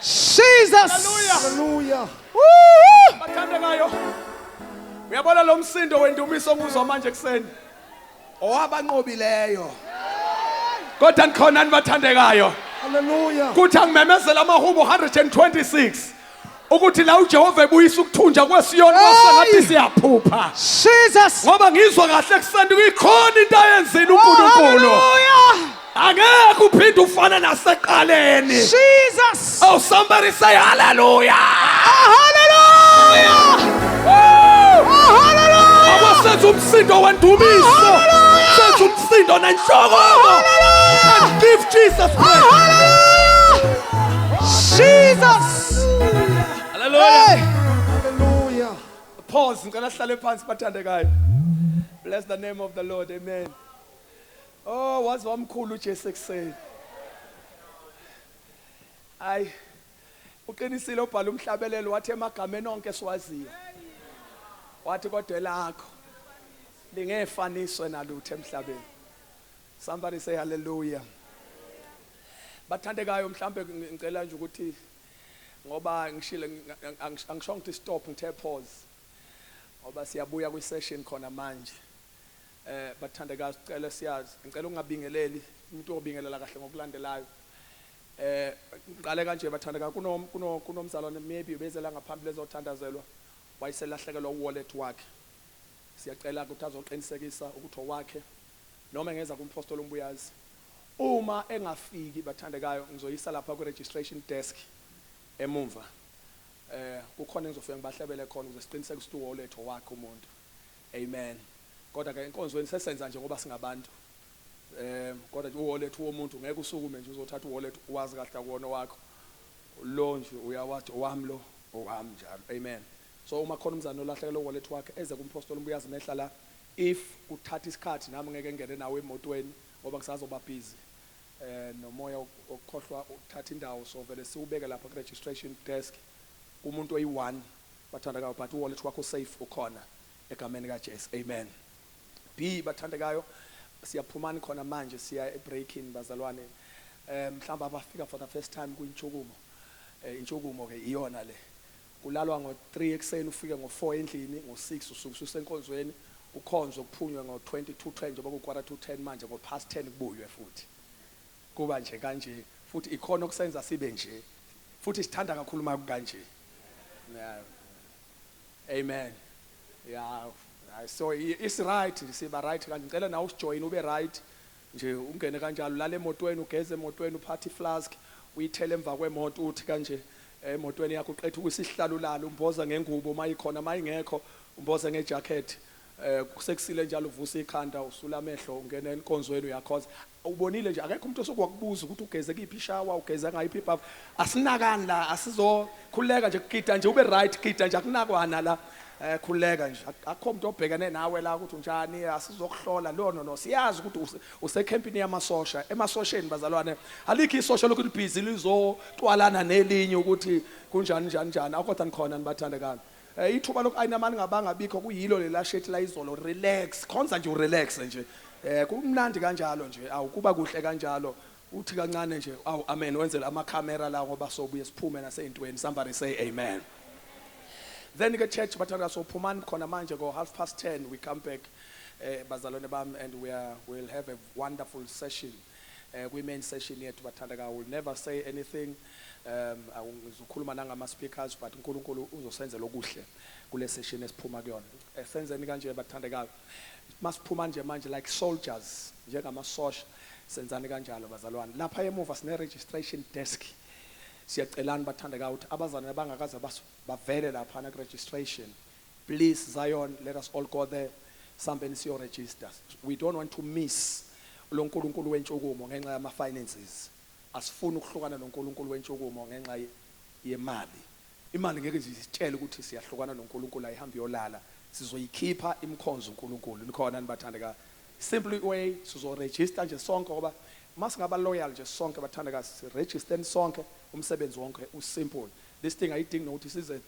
Jesus. Hallelujah. Woo! Bathandekayo. Uyabona lo msindo wendumiso nguzwa manje kuseni. Owabanqobileyo. Kodwa nikhona nibathandekayo. Hallelujah. Kuthi angimemezela amahubo 126. Ukuthi la uJehova ebuyisa ukuthunja kwesiyoni kwasengathi siyaphupha. Jesus. Ngoba ngizwa kahle kuseni kuyikhona into ayenzile uNkulunkulu. Hallelujah. Angeke uphinde ufana naseqaleni. Jesus. Oh, somebody say hallelujah. Hallelujah. Hallelujah. Abasenza umsindo wendumiso. Senza umsindo nenhloko. And give Jesus praise. Jesus. Hallelujah. Hallelujah. Pause. Ngicela sihlale phansi bathandekayo. Bless the name of the Lord. Amen. Oh, wazi wamkhulu uJesu ekuseni. Ay. Uqinisile ubhala umhlabelelo wathi emagameni onke siwaziyo. Wathi kodwa elakho lingefaniswe nalutho emhlabeni. Somebody say hallelujah. Bathandekayo mhlambe ngicela nje ukuthi ngoba ngishile angisho ukuthi stop ngithe pause. Ngoba siyabuya kwi session khona manje. Bathandekayo sicela siyazi ngicela ungabingeleli umuntu obingelela kahle ngokulandelayo. Ngiqale kanje bathandekayo kunomzalwane maybe ubezela ngaphambi lezothandazelwa wayeselahlekelwa wallet wakhe. Siyacela ukuthi azoqinisekisa ukuthi owakhe noma ngeza kumpostoli umbuyazi. Uma engafiki bathandekayo ngizoyisa lapha ku registration desk emumva. Kukhona engizofika ngibahlebele khona ukuze siqiniseke ukuthi wallet wakhe umuntu. Amen. Kodwa ke inkonzweni sesenza nje ngoba singabantu. Kodwa wallet womuntu ngeke usukume nje uzothatha wallet uwazi kahle akuwona wakho. Lo nje uyawathi owami lo owami njalo. Amen. So uma khona umzana olahlekelwe wallet wakhe eze kumpostoli umbuyazi mehla la if uthatha isikhathi nami ngeke ngene nawe emotweni ngoba ngisazoba busy. Nomoya okukhohlwa uthatha indawo so vele siubeke lapha ku registration desk umuntu oyi1 bathandekayo but wallet wakho safe ukhona egameni kaJesu. Amen. B bathandekayo siyaphumana khona manje siya ebreaking bazalwane. Mhlamba abafika for the first time ku Intshukumo. Intshukumo ke iyona le. Kulalwa ngo3 ekseni ufike ngo4 endlini ngo6 usuku usenkonzweni ukhonzo kuphunywe ngo22:10 njengoba ku2:10 manje ngo10 kubuywe futhi. Kuba nje kanje futhi ikhona okusenza sibe nje. Futhi sithanda kakhulu maku kanje. Yeah. Amen. Yeah. So it's right siba right kanje ngicela nawe ujoin ube right nje ungene kanjalo lale emotweni ugeze emotweni uphathi flask uyithele emva kwemoto uthi kanje emotweni yakho uqethe ukusihlalo lalo umboza ngengubo mayikhona mayingekho umboza ngejacket kusekusile njalo uvusa ikhanda usula amehlo ungena enkonzweni uyakhoza ubonile nje akekho umuntu osokwakubuza ukuthi ugeze kiphi ishawa ugeze ngayiphi ibhafu asinakani la asizokhuleka nje kugida nje ube right gida nje akunakwana la khuleka nje akho umuntu obhekene nawe la ukuthi unjani asizokuhlola no siyazi ukuthi usecampini yamasosha emasosheni bazalwane alikho isosha lokhu libhizi lizotwalana nelinye ukuthi kunjani njani akodwa nikhona nibathandekana ithuba lokhu ayinamani ngabangabikho kuyilo lela shethi la izolo relax khonza nje urelax nje kumnandi kanjalo nje awukuba kuhle kanjalo uthi kancane nje awu amen wenzela ama camera la ngoba sobuye siphume naseyintweni somebody say amen. Then the church bathandeka so phumani khona manje go 10:30 we come back bazalwane bam and we'll have a wonderful session. We main session yethu bathandeka will never say anything ngizokhuluma nangama speakers but uNkulunkulu uzosenzela okuhle kule session esiphuma kuyona. Senzeni kanje bathandekayo masiphuma nje manje like soldiers njengama sosha senzani kanjalo bazalwane lapha emuva sine registration desk. Siyacelana bathandekayo ukuthi abazana bangakaze bavele lapha na registration please Zion let us all go there somebody see your register. We don't want to miss lo nkulunkulu wentshukumo ngenxa yama finances. Asifuni ukuhlukana noNkulunkulu wentshukumo ngenxa yemali. Imali ngeke izitshele ukuthi siyahlukana noNkulunkulu ayihambi yolala. Sizoyikhipha imkhonzo uNkulunkulu. Nikhona nibathandeka. Simply way sizo register nje sonke ngoba masingaba loyal nje sonke bathandeka register sonke umsebenzi wonke usimple. This thing ayidingi nokuthi size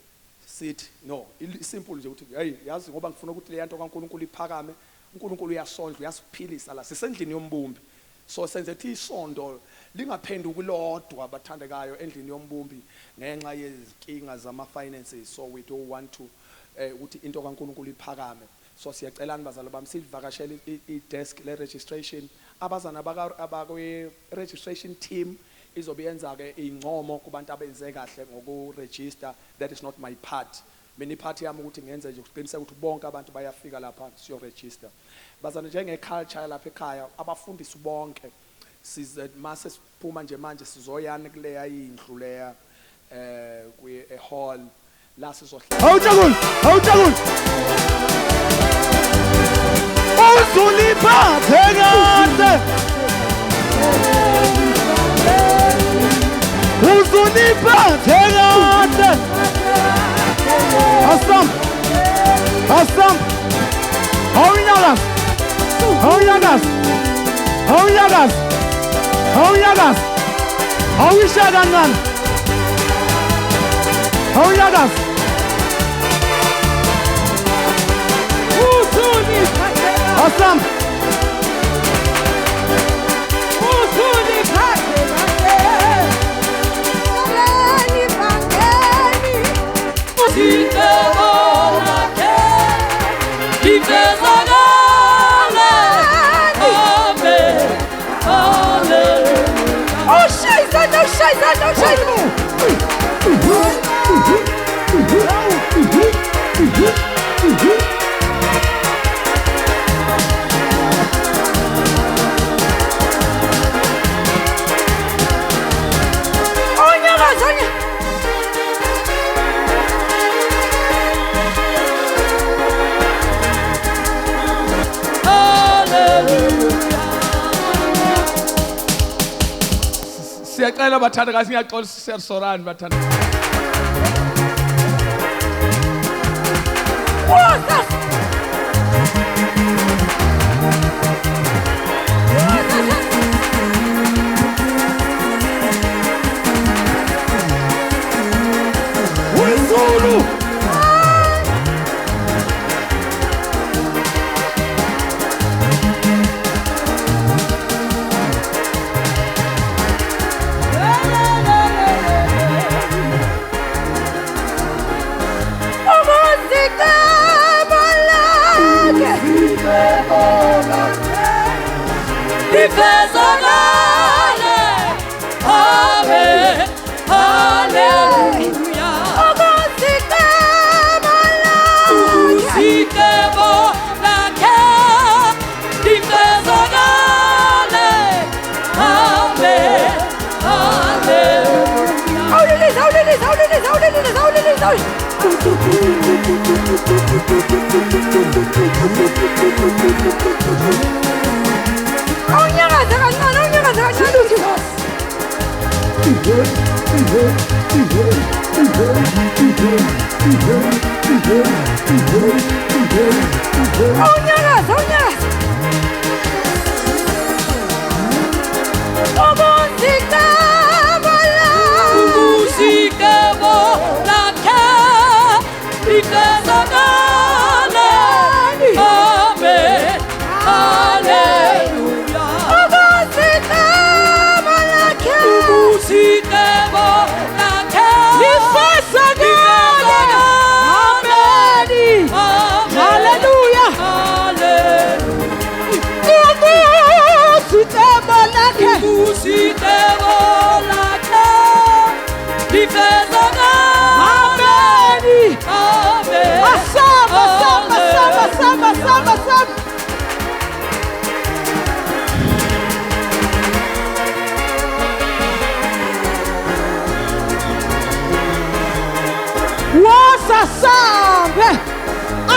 sithi no simple nje ukuthi hey yazi ngoba ngifuna ukuthi le yanto kaNkulunkulu iphakame uNkulunkulu uyasondla uyasiphilisa la sisendlini yombumbi So senze thi isondo lingaphenduki lodwa abathandekayo endlini yombumbi ngenxa yezinkinga zama finances. So we don't want to ukuthi into kaNkulunkulu iphakame. So siyacelana bazali bami sivakashele i-desk le registration abazana abakwe registration team izobe yenza ke ingcomo kubantu abenze kahle ngokuregister. That is not my part. Mina iphathi yami ukuthi ngenze nje ukuqiniseka ukuthi bonke abantu bayafika lapha siyo register. Bazana njenge culture lapha ekhaya abafundisi bonke size mase siphuma nje manje sizoyana kuleya indlu leya kwi hall la sizohlala. Awujabule uzuliphathe kahle uzuliphathe kahle Asam Hawinyagas Hawishagangan Hawinyagas Asam Siyacela bathandekazi ngiyaqola siyasorani bathandekazi.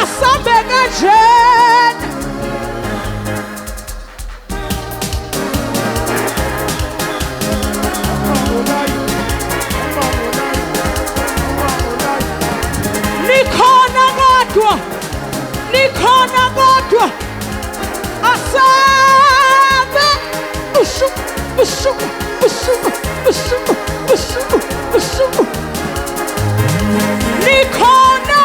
Asambe ngejen Nikhona kodwa asambe Nikhona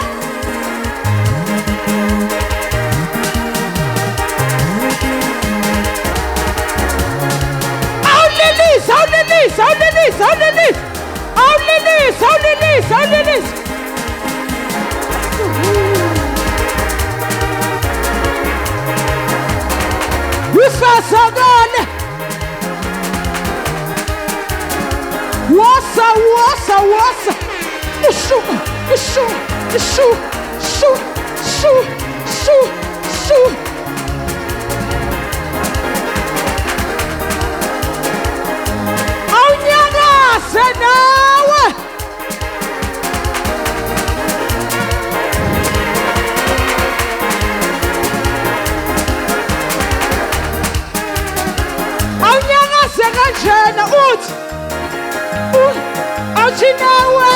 Usasagane. Wasa. Ishu. Aunyanga senawe. Aunyanga sekanjena uthi. Auchinawe.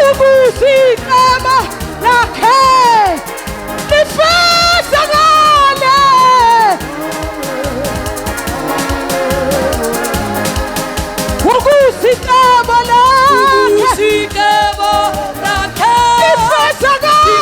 Ukusikama lakhe lifezakale. Ukusikama lakhe lifezakale.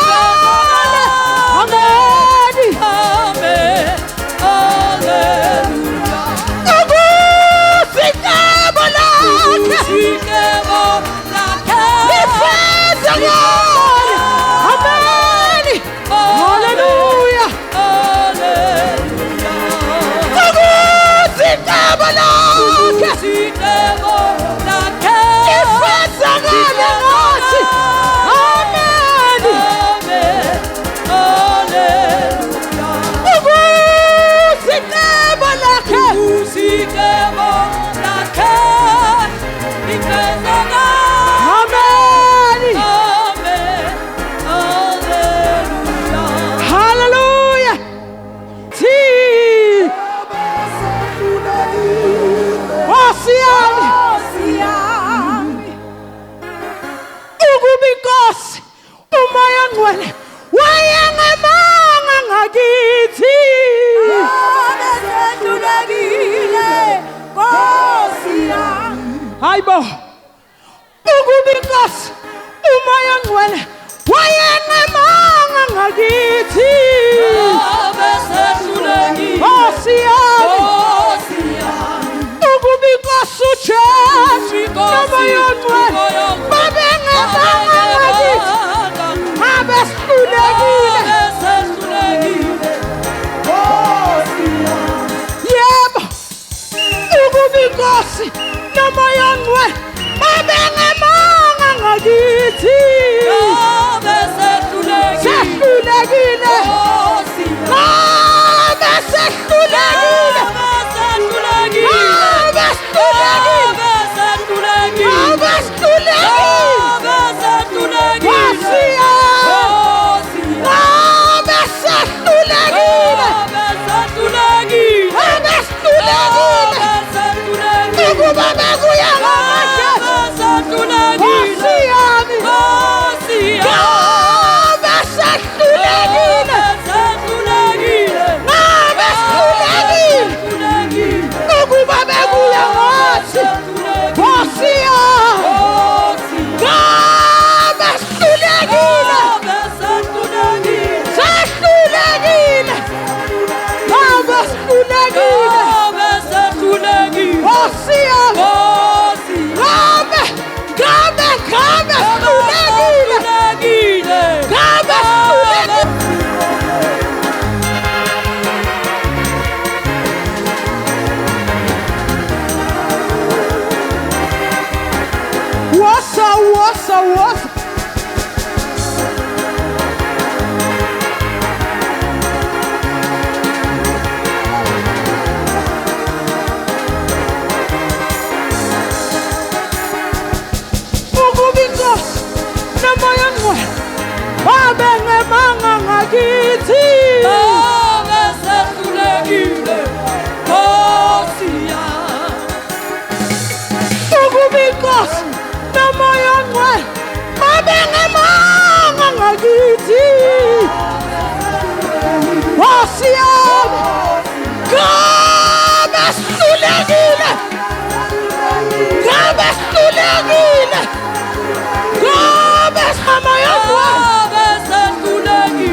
Hayibo ukubinkosi umoya ngcwele wayengemanga ngakithi Nkosi yami ukubinkosi uJesu umoya ngcwele babengemanga ngakithi abehlulekile yebo ukubinkosi umoya ngcwele babengemanga ngakithi sehlulekile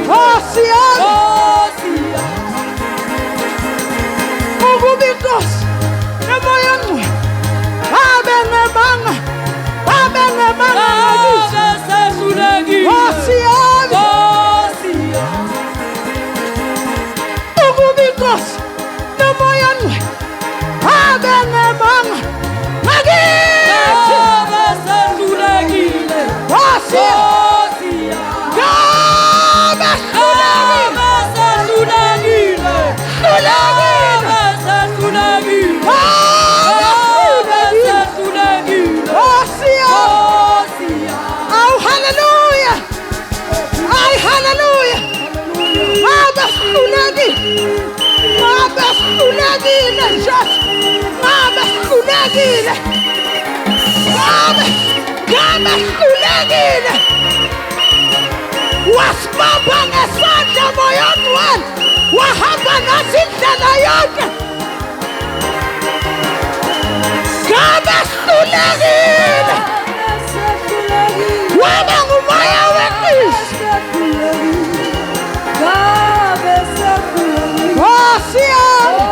Nkosi yami ngabe sikhulekile nje ngabe sikhulekile ngabe sikhulekile wasibamba ngesandla moya ongcwele wahamba nathi indlela yonke ngabe sikhulekile waba ngumoya weqiniso Nkosi yami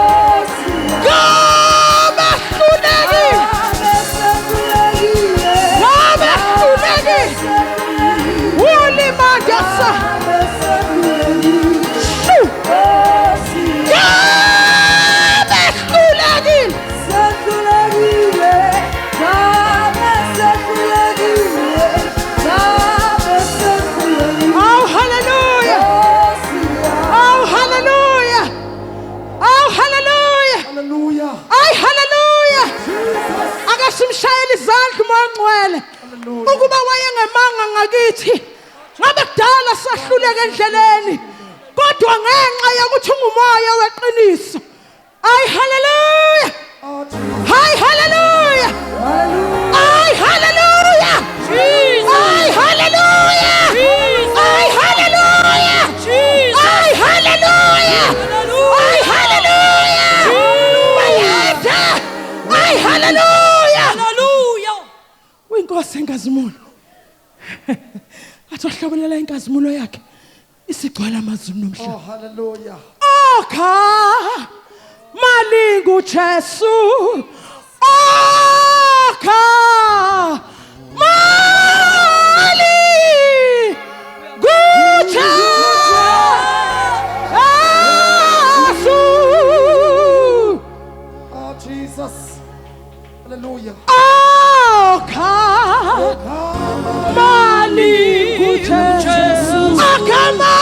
ngabe sikhulekile ngabe sikhulekile ulimangasa simshayela izandla uMangcwele ukuba wayengemanga ngakithi ngabe kudala sahluleka endleleni kodwa ngenxa yokuthi ungumoya weqiniso ay haleluya hay haleluya ay haleluya ay haleluya ay haleluya ay haleluya ay haleluya ay haleluya Inkosi engazimulo athi ohlobelela inkazimulo yakhe isigcwala amazulu nomhlaba. Oh hallelujah. Okha malingu Jesu. Okha malingu Jesu. Oh Jesus. Hallelujah. Malingu Jesu akama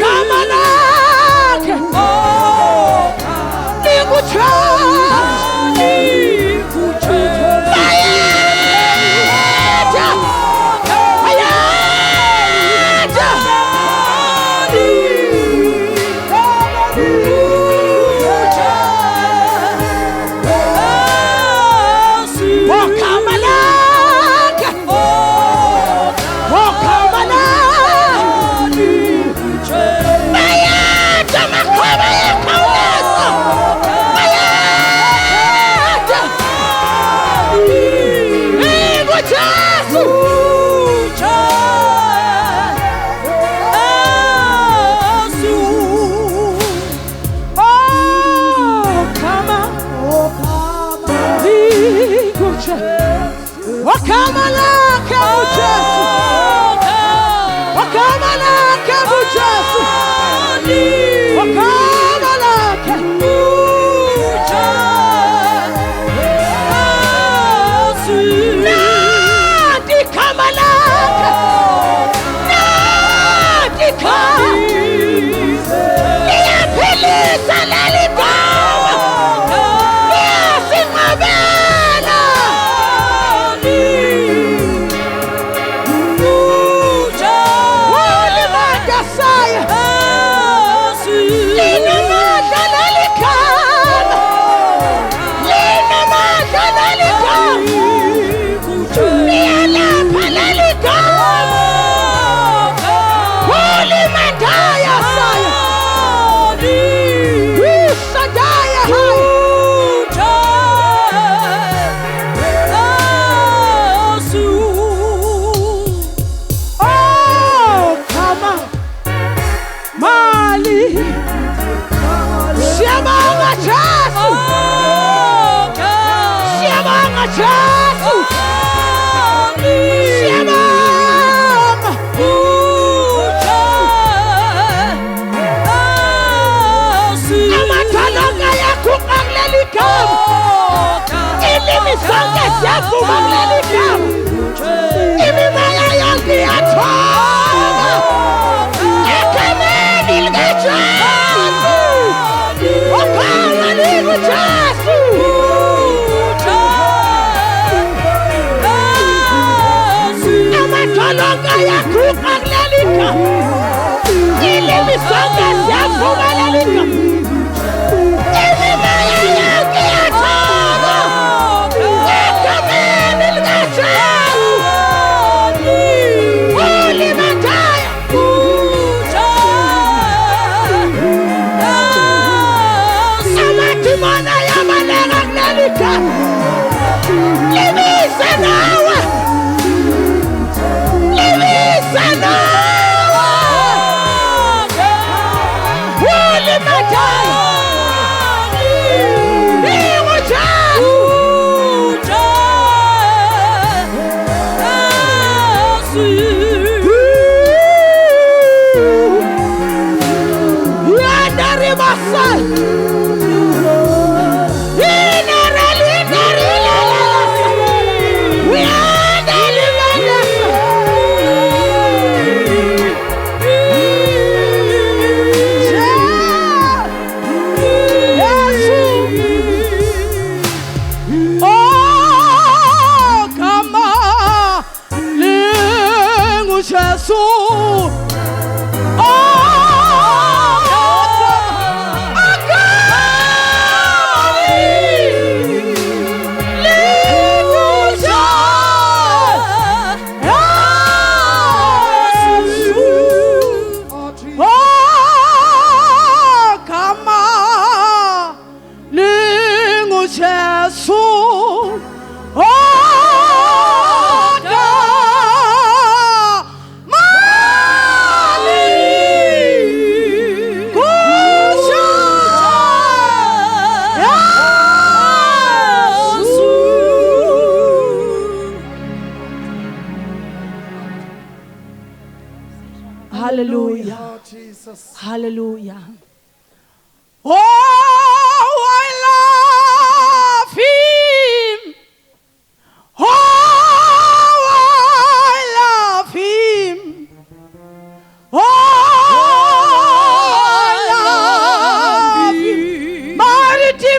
Come on! mali. Siyabonga Jesu. Siyabonga Jesu. Siyabonga. Amathalonga yakho kuleli gama. Ilimi sonke siyavuma kuleli gama. Imimoya yonke iyathoba. Egameni likaJesu. Ukhona likuJesu. Amathalonga yakho kuleli gama. Ilimi sonke siyavuma kuleli gama. Imimoya yonke iyathoba. Egameni likaJesu. Amatimona yabaleka kuleli gama. Limise nawe. Limise nawe. Ulimathaya. Hallelujah. Jesus. Hallelujah. Oh, I love him. Oh, I love him. Oh, I love him. Mighty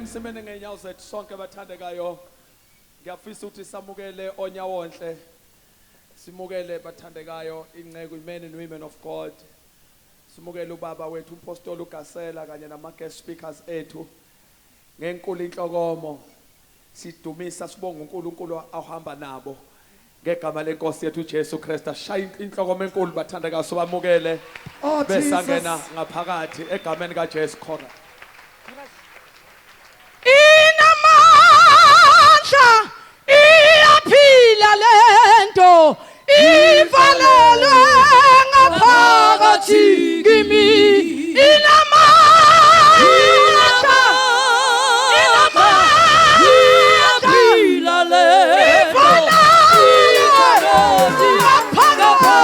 Simene ngeenyawo zethu sonke bathandekayo. Ngiyafisa ukuthi samukele onyawonhle. Simukele bathandekayo inceku men and women of God. Simukele ubaba wethu umpostoli uGasela kanye nama guest speakers ethu. Ngenkulu inhlokomo sidumisa sibonga uNkulunkulu ahamba nabo. Ngegama lenkosi yethu Jesu Kristu shaya inhlokomo enkulu bathandekayo sobamukele. Besangena ngaphakathi egameni kaJesu khona. Inamandla iyaphila lento ivalelwe ngapha phakathi kimi inamandla iyaphila le phakathi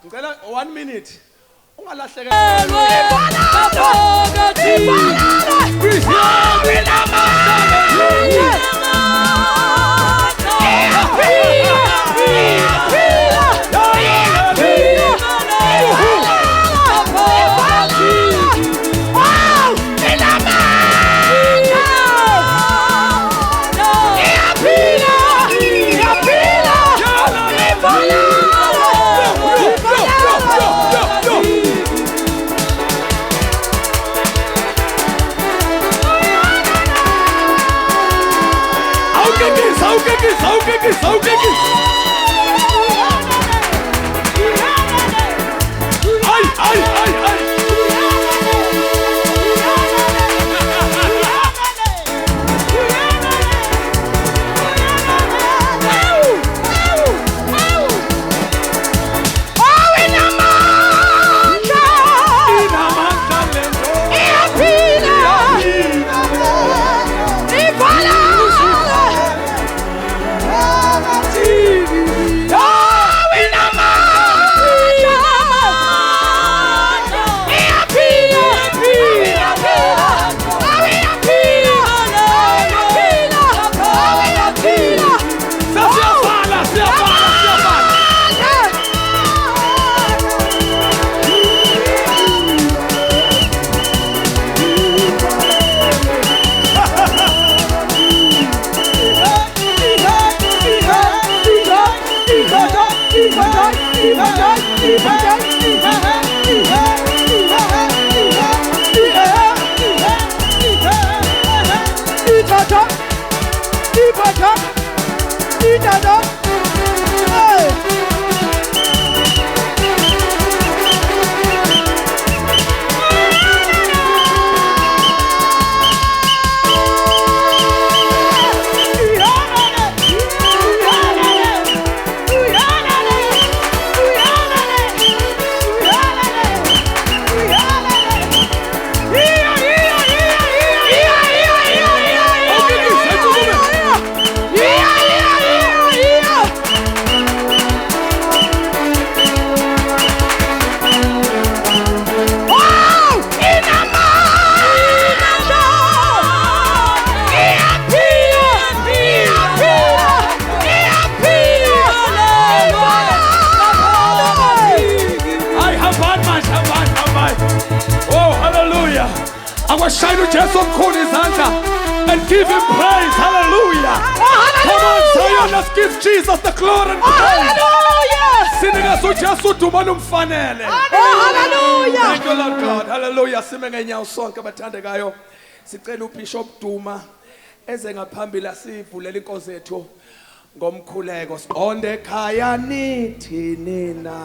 Ngicela 1 minute. Ungalahleka. Shine just on and give him praise. Hallelujah. Oh, hallelujah. Come on, Zion, let's give Jesus the glory and praise. Hallelujah. Hallelujah. Thank you, Lord God. Hallelujah. Sime ngenyawo sonke abathandekayo. Sicela uBishop Duma eze ngaphambili asivulela inkosi yethu ngomkhuleko. Siqonde ekhaya nithi nina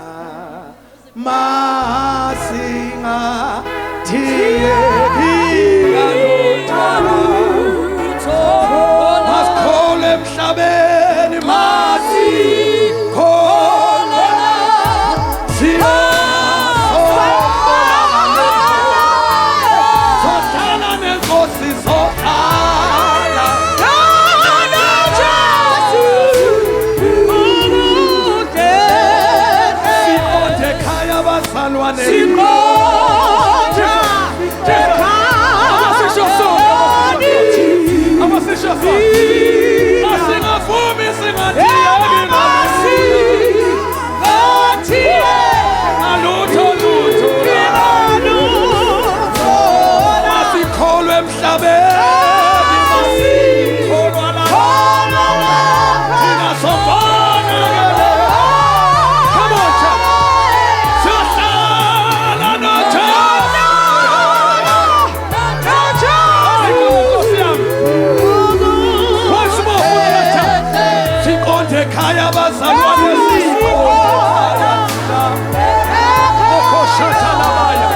masinga thiye Maskole emhlabeni masikhona sohlala nenkosi sohlala ekhaya bazalwane okoshathalabaya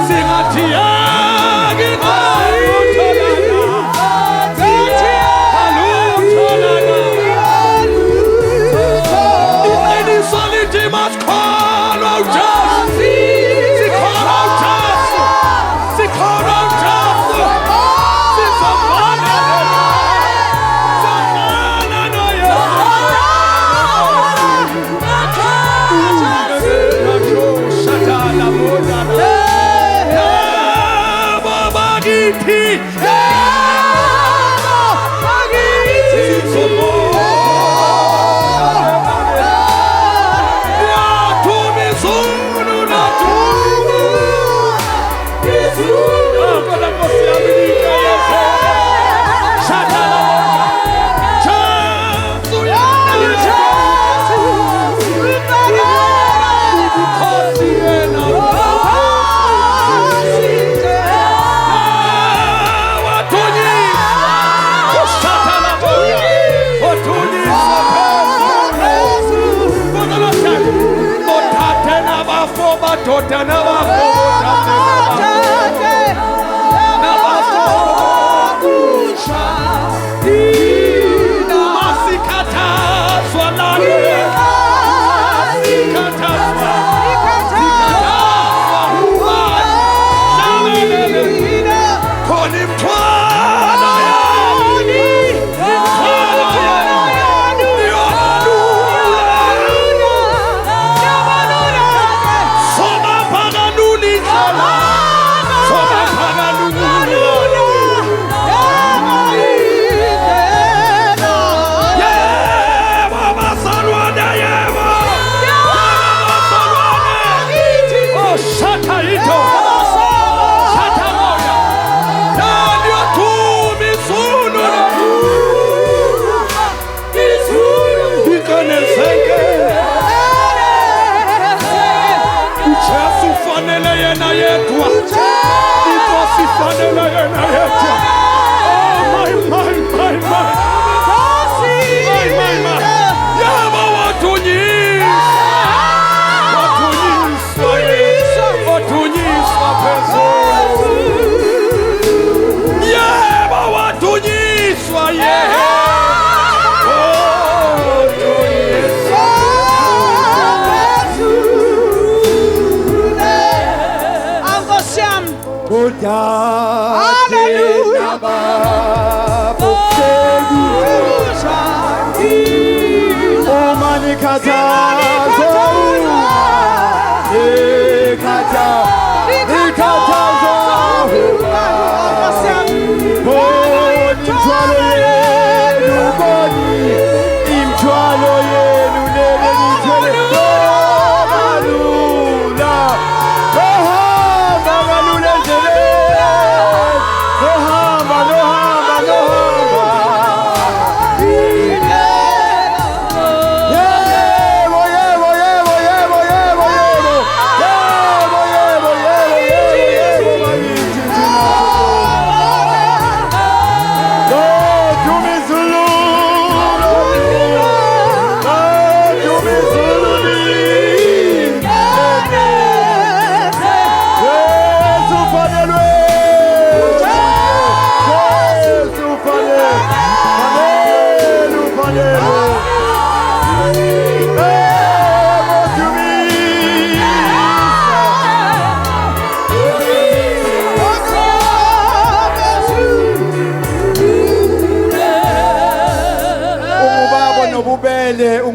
singathi must call out just. She call out just. She call out just. She's a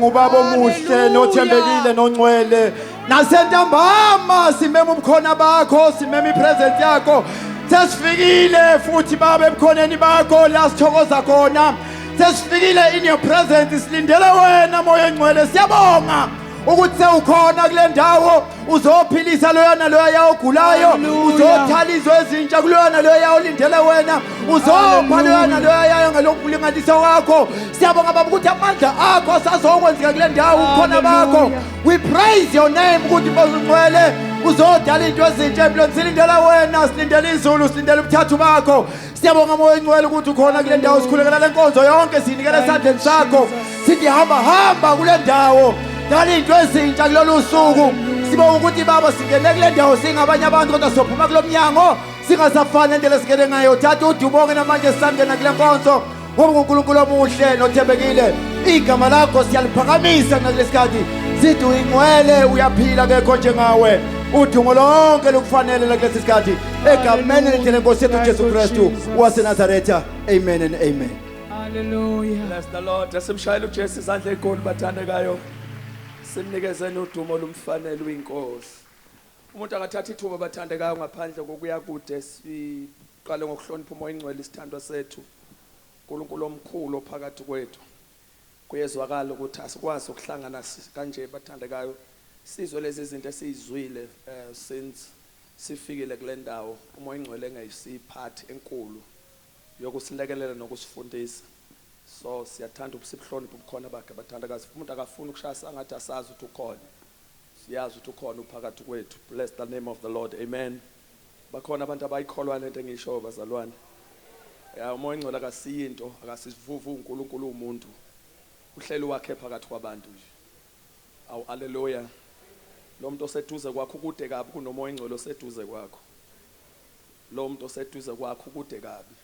ungubaba omuhle nothembekile nongcwele nasentambama simeme ubukhona bakho simeme ipresence yakho sesifikile futhi baba ebukhoneni bakho la sithokoza khona sesifikile in your presence silindele wena moya engcwele siyabonga ukuthi sewukhona kule ndawo uzophilisa loyana loya ogulayo uzothalizwa ezintsha kulona loya olindele wena uzopha loyana loya ngalombulinganiso wakho siyabonga baba ukuthi amandla akho asazokwenzeka kule ndawo ukhona bakho we praise your name ukuthi bozungcwele uzodala into ezintsha empilweni silindele wena silindele izulu silindele ubuthathu bakho Siyabonga moya engcwele ukuthi ukhona kule ndawo sikhulekela lenkonzo yonke sinikele esandleni sakho. Sithi hamba kule ndawo. Dala into ezintsha kulolu suku. Sibonga ukuthi baba singene kule ndawo singabanye abantu kodwa sophuma kulomnyango singasafani endlela singene ngayo. Thatha udubonke namanje sangena kule nkonzo. Ngoba uNkulunkulu omuhle nothembekile. Igama lakho siyaliphakamisa ngalesikhathi. Sithi uyingcwele uyaphila kekho njengawe. Udumo lonke lukufanele kulesi sikhathi. Egameni lethele Nkosi yethu Jesu Kristu waseNazaretha. Amen and amen. Hallelujah. Bless the Lord. Asimshayele uJesu izandla enkulu bathandekayo. Simnikeze udumo lumfanele uyinkosi. Umuntu angathatha ithuba bathandekayo ngaphandle kokuya kude siqale ngokuhlonipha umoya ingcwele isithandwa sethu. uNkulunkulu omkhulu phakathi kwethu. Kuyezwakala ukuthi asikwazi ukuhlangana kanje bathandekayo. Sizwe lezi zinto esizizwile since sifikile kule ndawo umoya ingcwele engayisiphathi enkulu yokusilekelela nokusifundisa. So siyathanda ukusihlonipha ubukhona bakhe bathandakazi. Umuntu akafuna ukushaya angathi asazi ukuthi ukhona. Siyazi ukuthi ukhona uphakathi kwethu. Bless the name of the Lord. Amen. Bakhona abantu abayikholwa lento engisho bazalwane. Ya umoya ingcwele akasiyinto akasivuvu uNkulunkulu umuntu. Uhlelo wakhe phakathi kwabantu nje. Awu haleluya. Lo muntu oseduze kwakho ukude kabi kunomoya ingcwele oseduze kwakho. Lo muntu oseduze kwakho ukude kabi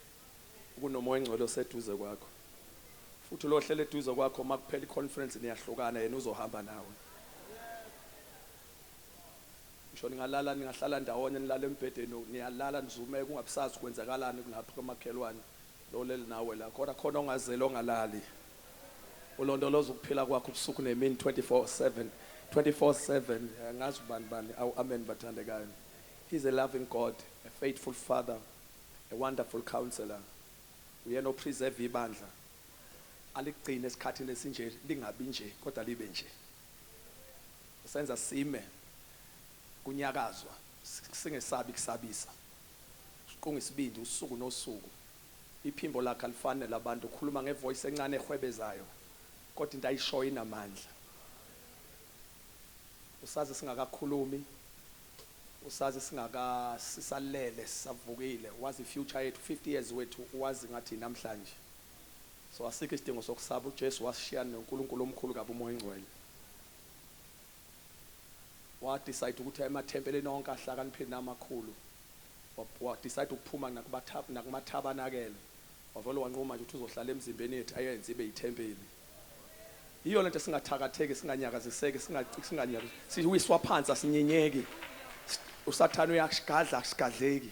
kunomoya ingcwele oseduze kwakho. Futhi lo hlelo eduze kwakho makuphela iconference niyahlukana yena uzohamba nawe. Ngisho ningahlala ndawonye nilala embhedeni niyalala nizume kungabisazi kwenzakalani ngapha kwamakhelwane. Lo leli nawe la kodwa khona ongazeli ongalali. Ulondoloza ukuphila kwakho ubusuku nemini 24/7 ngazi bani amen bathandekayo. He's a loving God, a faithful father, a wonderful counselor. Uyena opreserve ibandla. Aligcine esikhathini esinje lingabi nje kodwa libe nje. Usenza sime kunyakazwa singesabi kusabisa. Siqunga isibindi usuku nosuku. Iphimbo lakhe alifanele labantu ukhuluma ngevoice encane ehwebezayo. Kodwa into ayishoyo inamandla. Usazi singakakhulumi. Usazi singakasisalele sisavukile. Wazi future yethu 50 years wethu wazi ngathi namhlanje. So asikho isidingo sokusaba uJesu wasishiyana noNkulunkulu omkhulu kabi umoya ingcwele. Wa decide ukuthi emathempeleni onke ahlakaniphile namakhulu. Wa decide ukuphuma nakumathabanakele. Wavolo wanquma nje ukuthi uzohlala emzimbeni yethu ayenze ibe yithempeli. Iyo lento singathakatheki singanyakaziseki singanyakaziseki siwiswa phansi asinyenyeki. Usathana uyashigadla asigadleki.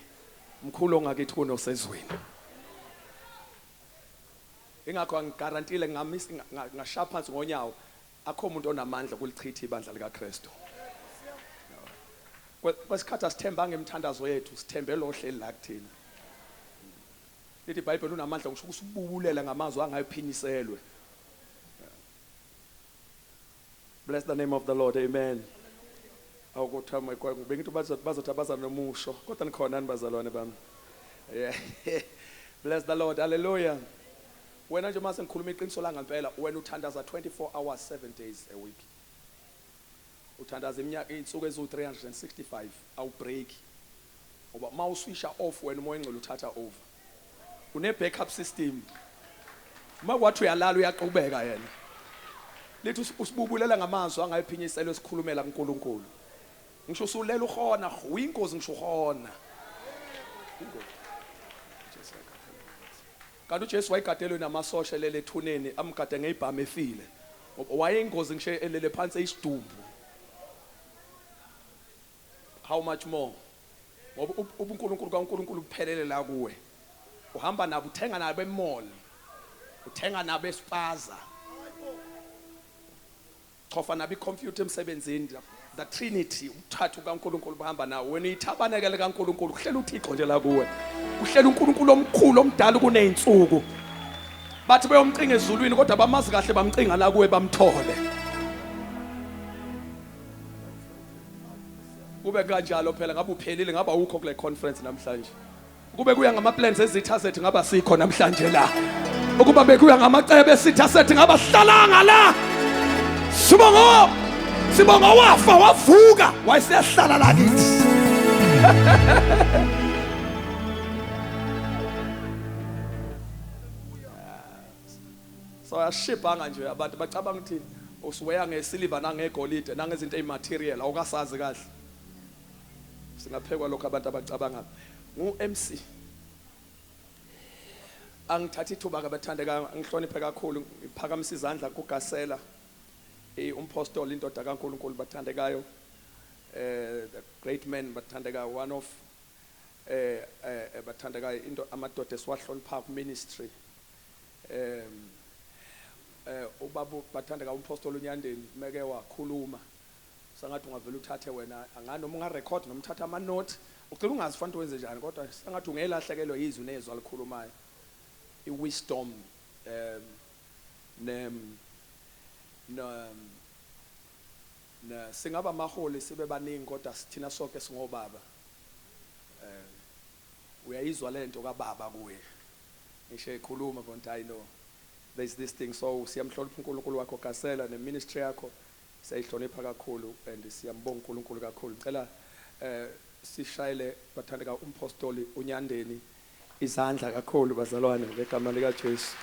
Mkhulu ongakithi kunosezweni. Ingakho ngigarantile ngashaya phansi ngonyawo akho umuntu onamandla ukulichitha ibandla lika Kristu. Kwesikhathi asithemba ngemthandazo yethu sithembe lo hleli la kuthina. Lithi iBhayibheli unamandla ngisho ukusibubulela ngamazwi angayiphiniselwe. Bless the name of the Lord. Amen. Awukuthama ikwaku bengithi bazothabaza nomusho kodwa nikhona nibazalwane bami. Yeah. Bless the Lord. Hallelujah. Wena nje mase ngikhuluma iqiniso la ngempela wena uthandaza 24 hours 7 days a week. Uthandaza iminyaka insuku ezu365 awu break. Ngoba mawuswisha off wena umoya engcwele uthatha over. Une backup system. Makwathi uyalala uyaqhubeka yena. Lithi usibubulela ngamazwi angayiphinyisela esikhulumela kuNkulunkulu. Ngisho usulela ukhona uyinkozi ngisho ukhona. Kanti uJesu wayigadelwe namasosha lele ethuneni amgade ngeibhamu efile. Wayeyingozi ngisho elele phansi eyisidumbu. How much more? Ngoba ubuNkulunkulu kaNkulunkulu uphelele la kuwe. Uhamba nabo uthenga nabo emall. Uthenga nabo espaza. Chofa nabo icomputer emsebenzini. The Trinity uthathu kaNkulunkulu bahamba nawo. Wena ithabanekele kaNkulunkulu kuhlela uThixo nje la kuwe. Kuhlela uNkulunkulu omkhulu omdala kuneyinsuku. Bathi beyomcinga ezulwini kodwa bamazi kahle bamcinga la kuwe bamthole. Kube kanjalo phela ngabe uphelile ngaba ukho kule conference namhlanje. Kube kuya ngama plans ezitha sethu ngaba sikho namhlanje la. Ukuba bekuya ngamacebe esitha sethu ngaba hlalanga la. Sibonga wafa wavuka wayesehlala la kithi. So ashibhanga nje abantu bacabanga ukuthi usiweya ngesiliva nangegolide nangezinto ezimaterial awukasazi kahle. Singaphekwa lokho abantu abacabanga. Ngu-MC. Angithatha ithuba ke bathandeka ngihloniphe kakhulu ngiphakamisa izandla kuGasela umpostoli indoda kaNkulunkulu bathandekayo the great man bathandeka one of bathandekayo into amadoda esiwahlonipha ku ministry ubaba bathandeka umpostoli uNyandeni meke wakhuluma sangathi ungavela uthathe wena angani noma unga record noma uthatha ama note ucela ungazifanele wenze njani kodwa sangathi ungelahlekelwe yizwi nezwi alikhulumayo wisdom singaba maholi sibe baningi kodwa sithina sonke singobaba uyayizwa lento kaBaba kuye ngisho ekhuluma bonke I know there's this thing so siyamhlonipha uNkulunkulu wakho Gasela neministry yakho siyayihlonipha kakhulu and siyambonga uNkulunkulu kakhulu ngicela sishayele bathandeka umpostoli uNyandeni izandla kakhulu bazalwane ngegama lika Jesu.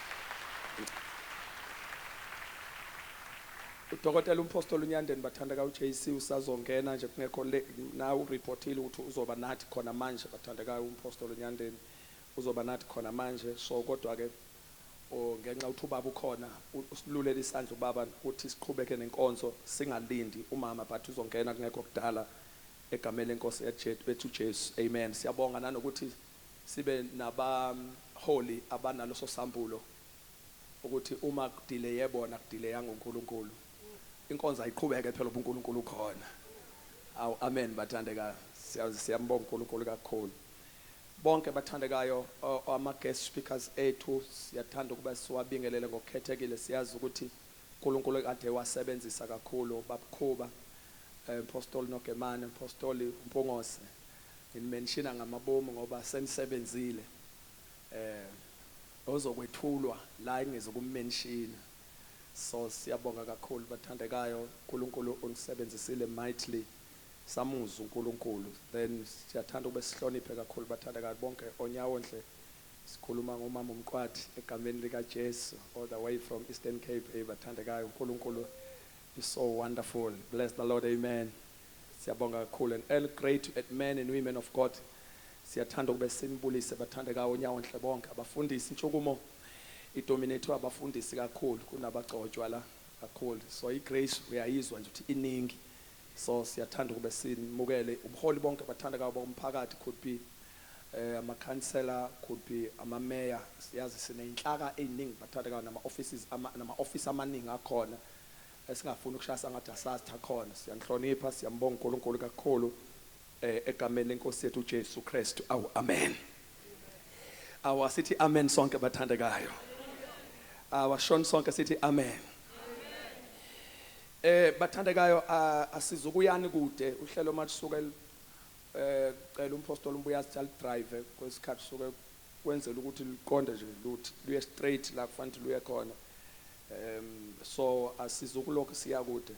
Udokotela umpostoli uNyandeni bathandeka uJC usazongena nje kungekho na ureportile ukuthi uzoba nathi khona manje bathandeka umpostoli uNyandeni uzoba nathi khona manje so kodwa ke ngenxa ukuthi ubaba ukhona usilulele isandla ubaba ukuthi siqhubeke nenkonzo singalindi umama but uzongena kungekho kudala egameni lenkosi yethu Jesu amen. Siyabonga nanokuthi sibe nabaholi abanalo sosambulo ukuthi uma kudelay yebona kudelay uNkulunkulu inkonzo ayiqhubeke phela uNkulunkulu ukhona. Aw amen bathandeka siyambonga uNkulunkulu kakhulu. Bonke bathandekayo ama guest speakers ethu siyathanda ukuba siwabingelele ngokukhethekile siyazi ukuthi uNkulunkulu kade wasebenzisa kakhulu babukhuba apostoli Nogemane apostoli Mpongose ngimenshina ngamabomu ngoba senisebenzile ozokwethulwa la ingezokumenshina so siyabonga kakhulu bathandekayo uNkulunkulu unisebenzisile mightily samuzwa uNkulunkulu then siyathanda ube sihloniphe kakhulu bathandekayo bonke onyawonhle sikhuluma ngomama umqwathi egameni lika Jesu all the way from Eastern Cape bathandekayo uNkulunkulu is so wonderful. Bless the Lord, amen. Siyabonga kakhulu and great men and women of God. Siyathanda ukube simbulise bathandekayo onyawonhle bonke abafundisi Intshukumo idominate abafundisi kakhulu kunabagcotshwa la kakhulu so igrace uyayizwa nje ukuthi iningi so siyathanda ukube simukele ubuholi bonke bathandekayo bomphakathi could be ama councillor could be ama mayor siyazi sinenhlaka eziningi bathandekayo nama office amaningi akhona esingafuna ukushasa ngathi asatha khona siyanhlonipha siyambonga uNkulunkulu kakhulu egameni lenkosi yethu Jesu Kristu awu amen. Awu sithi amen sonke bathandekayo. Awu shon sonke sithi amen. Bathandekayo asizukuyani kude uhlelo manje suka cela umpostoli umbuya sithi drive kwesikhathi suka kwenzela ukuthi liqonde nje luthi luye straight la kufanele luye khona. So asizukulokho siyakude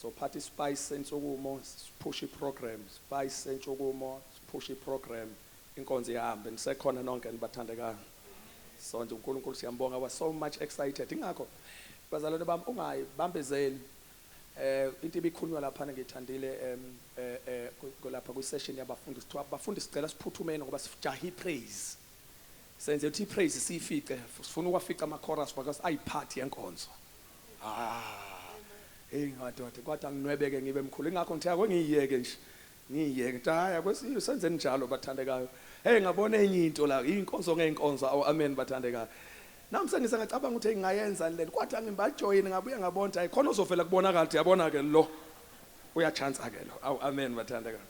so party spice Intshukumo push program spice Intshukumo push program inkonzo ihambe nisekhona nonke nibathandekayo so nje uNkulunkulu siyambonga was so much excited ingakho bazalwane bami ungayibambezeli into ibikhulunywa lapha ngithandile lapha ku session yabafundi sithiwa abafundi sicela siphuthumene ngoba sijahi praise senze uthi praise sifice sifuna ukwafica ama chorus because ayiphathi yenkonzo ngadoda kodwa nginwebeke ngibe mkhulu ingakho ngithe akungiyeke nje ngiyeke haya kwesiyo senze njalo bathandekayo ngabona enye into la inkonzo ngeenkonzo amen bathandekayo nami sengisengacabanga ukuthi ngingayenza leli kodwa ngimbajoyini ngabuye ngabona hayi khona uzovela kubonakala ukuthi yabona ke lo uyachance ke lo amen bathandekayo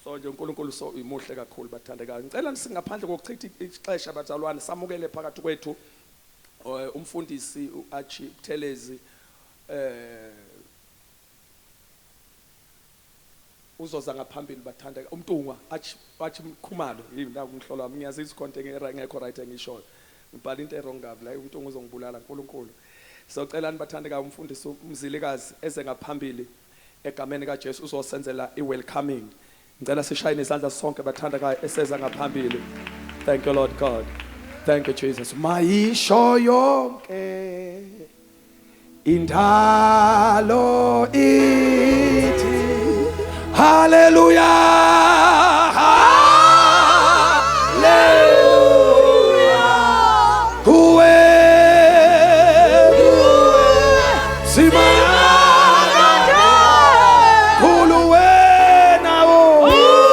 so nje uNkulunkulu so imuhle kakhulu bathandekayo ngicela singaphandle kokuchitha ixesha bazalwane samukele phakathi kwethu umfundisi uAchi Thelezi uzoza ngaphambili bathandeka umntungwa athi Khumalo yini la ngihlola ngiyazi isikhonto ngekho right engisho ngibhala into wrong ngavi la umntungwa uzongibulala uNkulunkulu so celani bathandeka umfundisi umzilikazi eze ngaphambili egameni kaJesu uzosenzela iwelcoming ngicela sishayine izandla sonke bathandekayo eseza ngaphambili thank you Lord God Thank you, Jesus. Mayisho yonke indalo ithi hallelujah, hallelujah. Kuwe simanga kulu wena umkhulu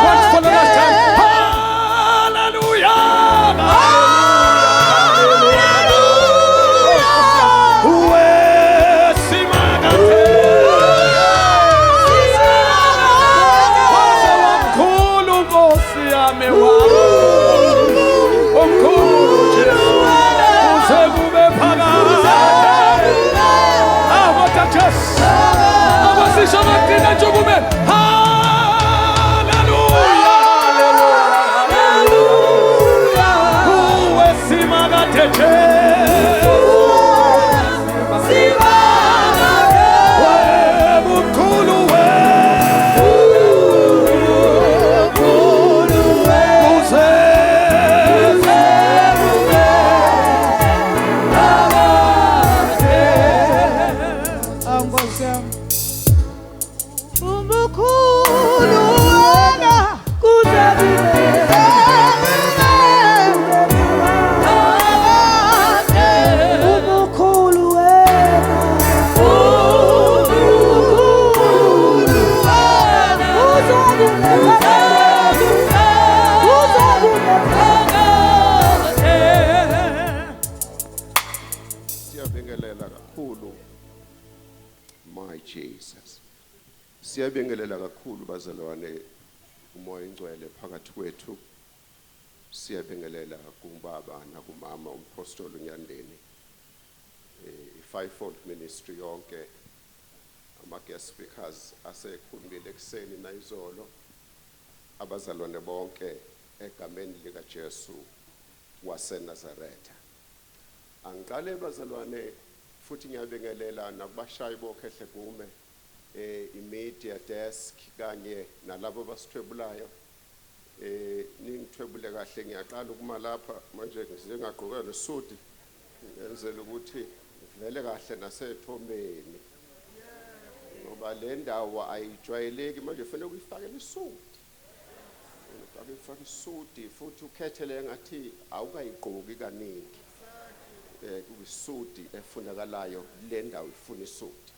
once for the last time. Hallelujah. My Jesus. Siyabingelela kakhulu bazalwane umoya ingcwele phakathi kwethu. Siyabingelela kumbaba nakumama umpostoli uNyandeni. I-fivefold ministry yonke ama-guest speakers asekhulumile ekuseni nayizolo abazalwane bonke egameni likaJesu waseNazaretha. Angiqale bazalwane futhi ngiyabingelela nabashayi bokhehle kume i-media desk kanye nalabo basithwebulayo ningithwebule kahle ngiyaqala ukuma lapha manje ngizengaqoka nesudi ngenzela ukuthi vele kahle nasethombeni ngoba le ndawo ayijwayeleki manje kufanele uyifakele isudi ufake isudi futhi ukhethele ngathi awukayigqoki kaningi kuyisudi efunakalayo le ndawo ifuna isudi.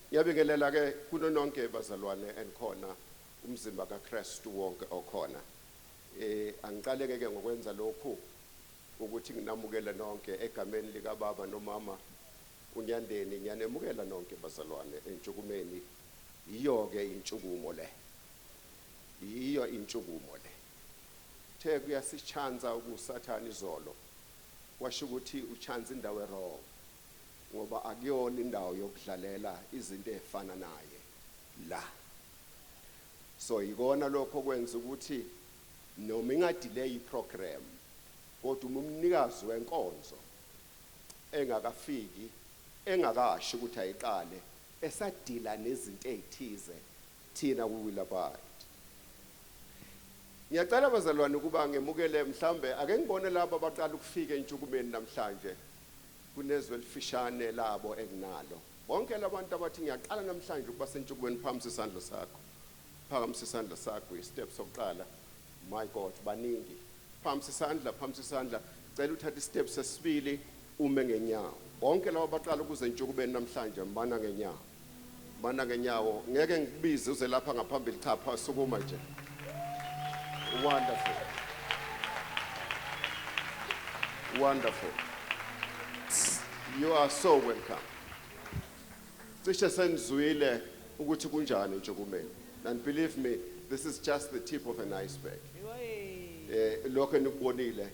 Ngiyabingelela ke kuno nonke bazalwane enkhona umzimba kaKristu wonke okhona. Angiqaleke ke ngokwenza lokhu ukuthi nginamukele nonke egameni lika baba nomama uNyandeni ngiyanemukela nonke bazalwane Intshukumeni. Iyo ke Intshukumo le. Iyo Intshukumo le. The kuyasichanza ukusathana izolo washo ukuthi uchanza indawo errong ngoba akuyona indawo yokudlalela izinto ezifana naye la. So ikona lokho kwenza ukuthi noma ingadelay iprogram kodwa umnikazi wenkonzo engakafiki engakasho ukuthi ayiqale esadila nezinto ezithize thina kuwila abade. Ngiyacela bazalwane ukuba ngemukele mhlambe ake ngibone labo abaqala ukufika Intshukumeni namhlanje kunezwe elifishane labo enginalo. Bonke labantu abathi ngiyaqala namhlanje ukuba seNtshukumeni phambi isandla sakho. Phambi isandla sakho i-step sokuqala. My God baningi. Phambi isandla cela uthathe i-step sesibili ume ngenyawo. Bonke labo abaqala ukuze Intshukumeni namhlanje mbana ngenyawo. Mbana ngenyawo ngeke ngikubize uze lapha ngaphambili cha pha sukuma nje. Wonderful. Wonderful. You are so welcome. Cishe senizwile ukuthi kunjani Intshukumeni. And believe me, this is just the tip of an iceberg. Lokho enikubonile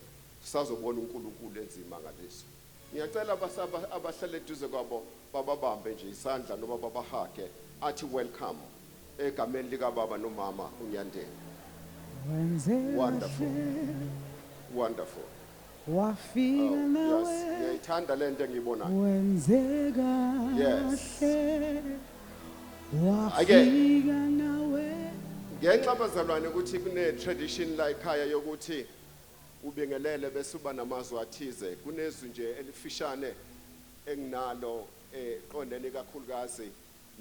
sisazobona uNkulunkulu enzima ngaleso. Ngiyacela abahlale eduze kwabo bababambe nje isandla noma babahage athi welcome egameni lika baba nomama uNyandeni. Wonderful. Wonderful. wafika Yes, nawe ngiyayithanda lento engiyibonayo. wenzeka Yes. kahle Again. wafika nawe Ngenxa bazalwane ukuthi kune tradition la ekhaya yokuthi ubingelele bese uba namazwi athize. Kunezwi nje elifishane enginalo qondene kakhulukazi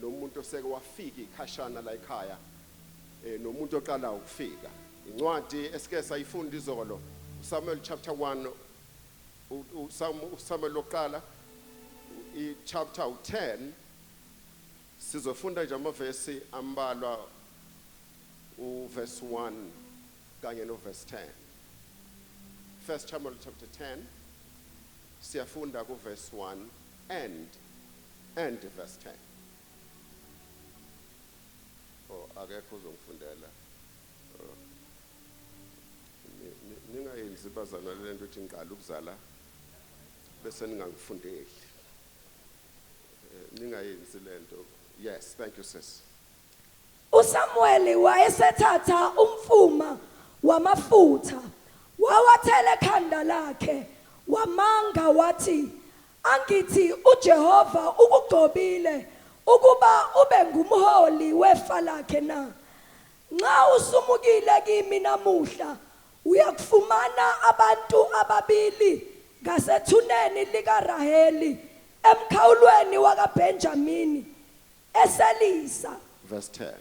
nomuntu oseke wafika ikhashana la ekhaya nomuntu oqala ukufika. Incwadi esike sayifunda izolo Samuel chapter 1 uSamuel loqala chapter 10 sizofunda nje amavesi ambalwa verse 1 kanye no verse 10. First Samuel chapter 10 siyafunda ku verse 1 and verse 10. Akekho uzongifundela. Ningayenzi bazana lento ukuthi ngiqala ukuzala bese ningangifundeli. Ningayenzi lento. Yes, thank you sis. uSamuel wayesethatha umfuma wamafutha wawathela ekhanda lakhe wamanga wathi angithi uJehova ukugcobile ukuba ube ngumholi wefa lakhe na nxa usumukile kimi namuhla uyakufumana abantu ababili ngasethuneni likaRaheli emkhawulweni wakaBenjamini eselisa. Verse 10.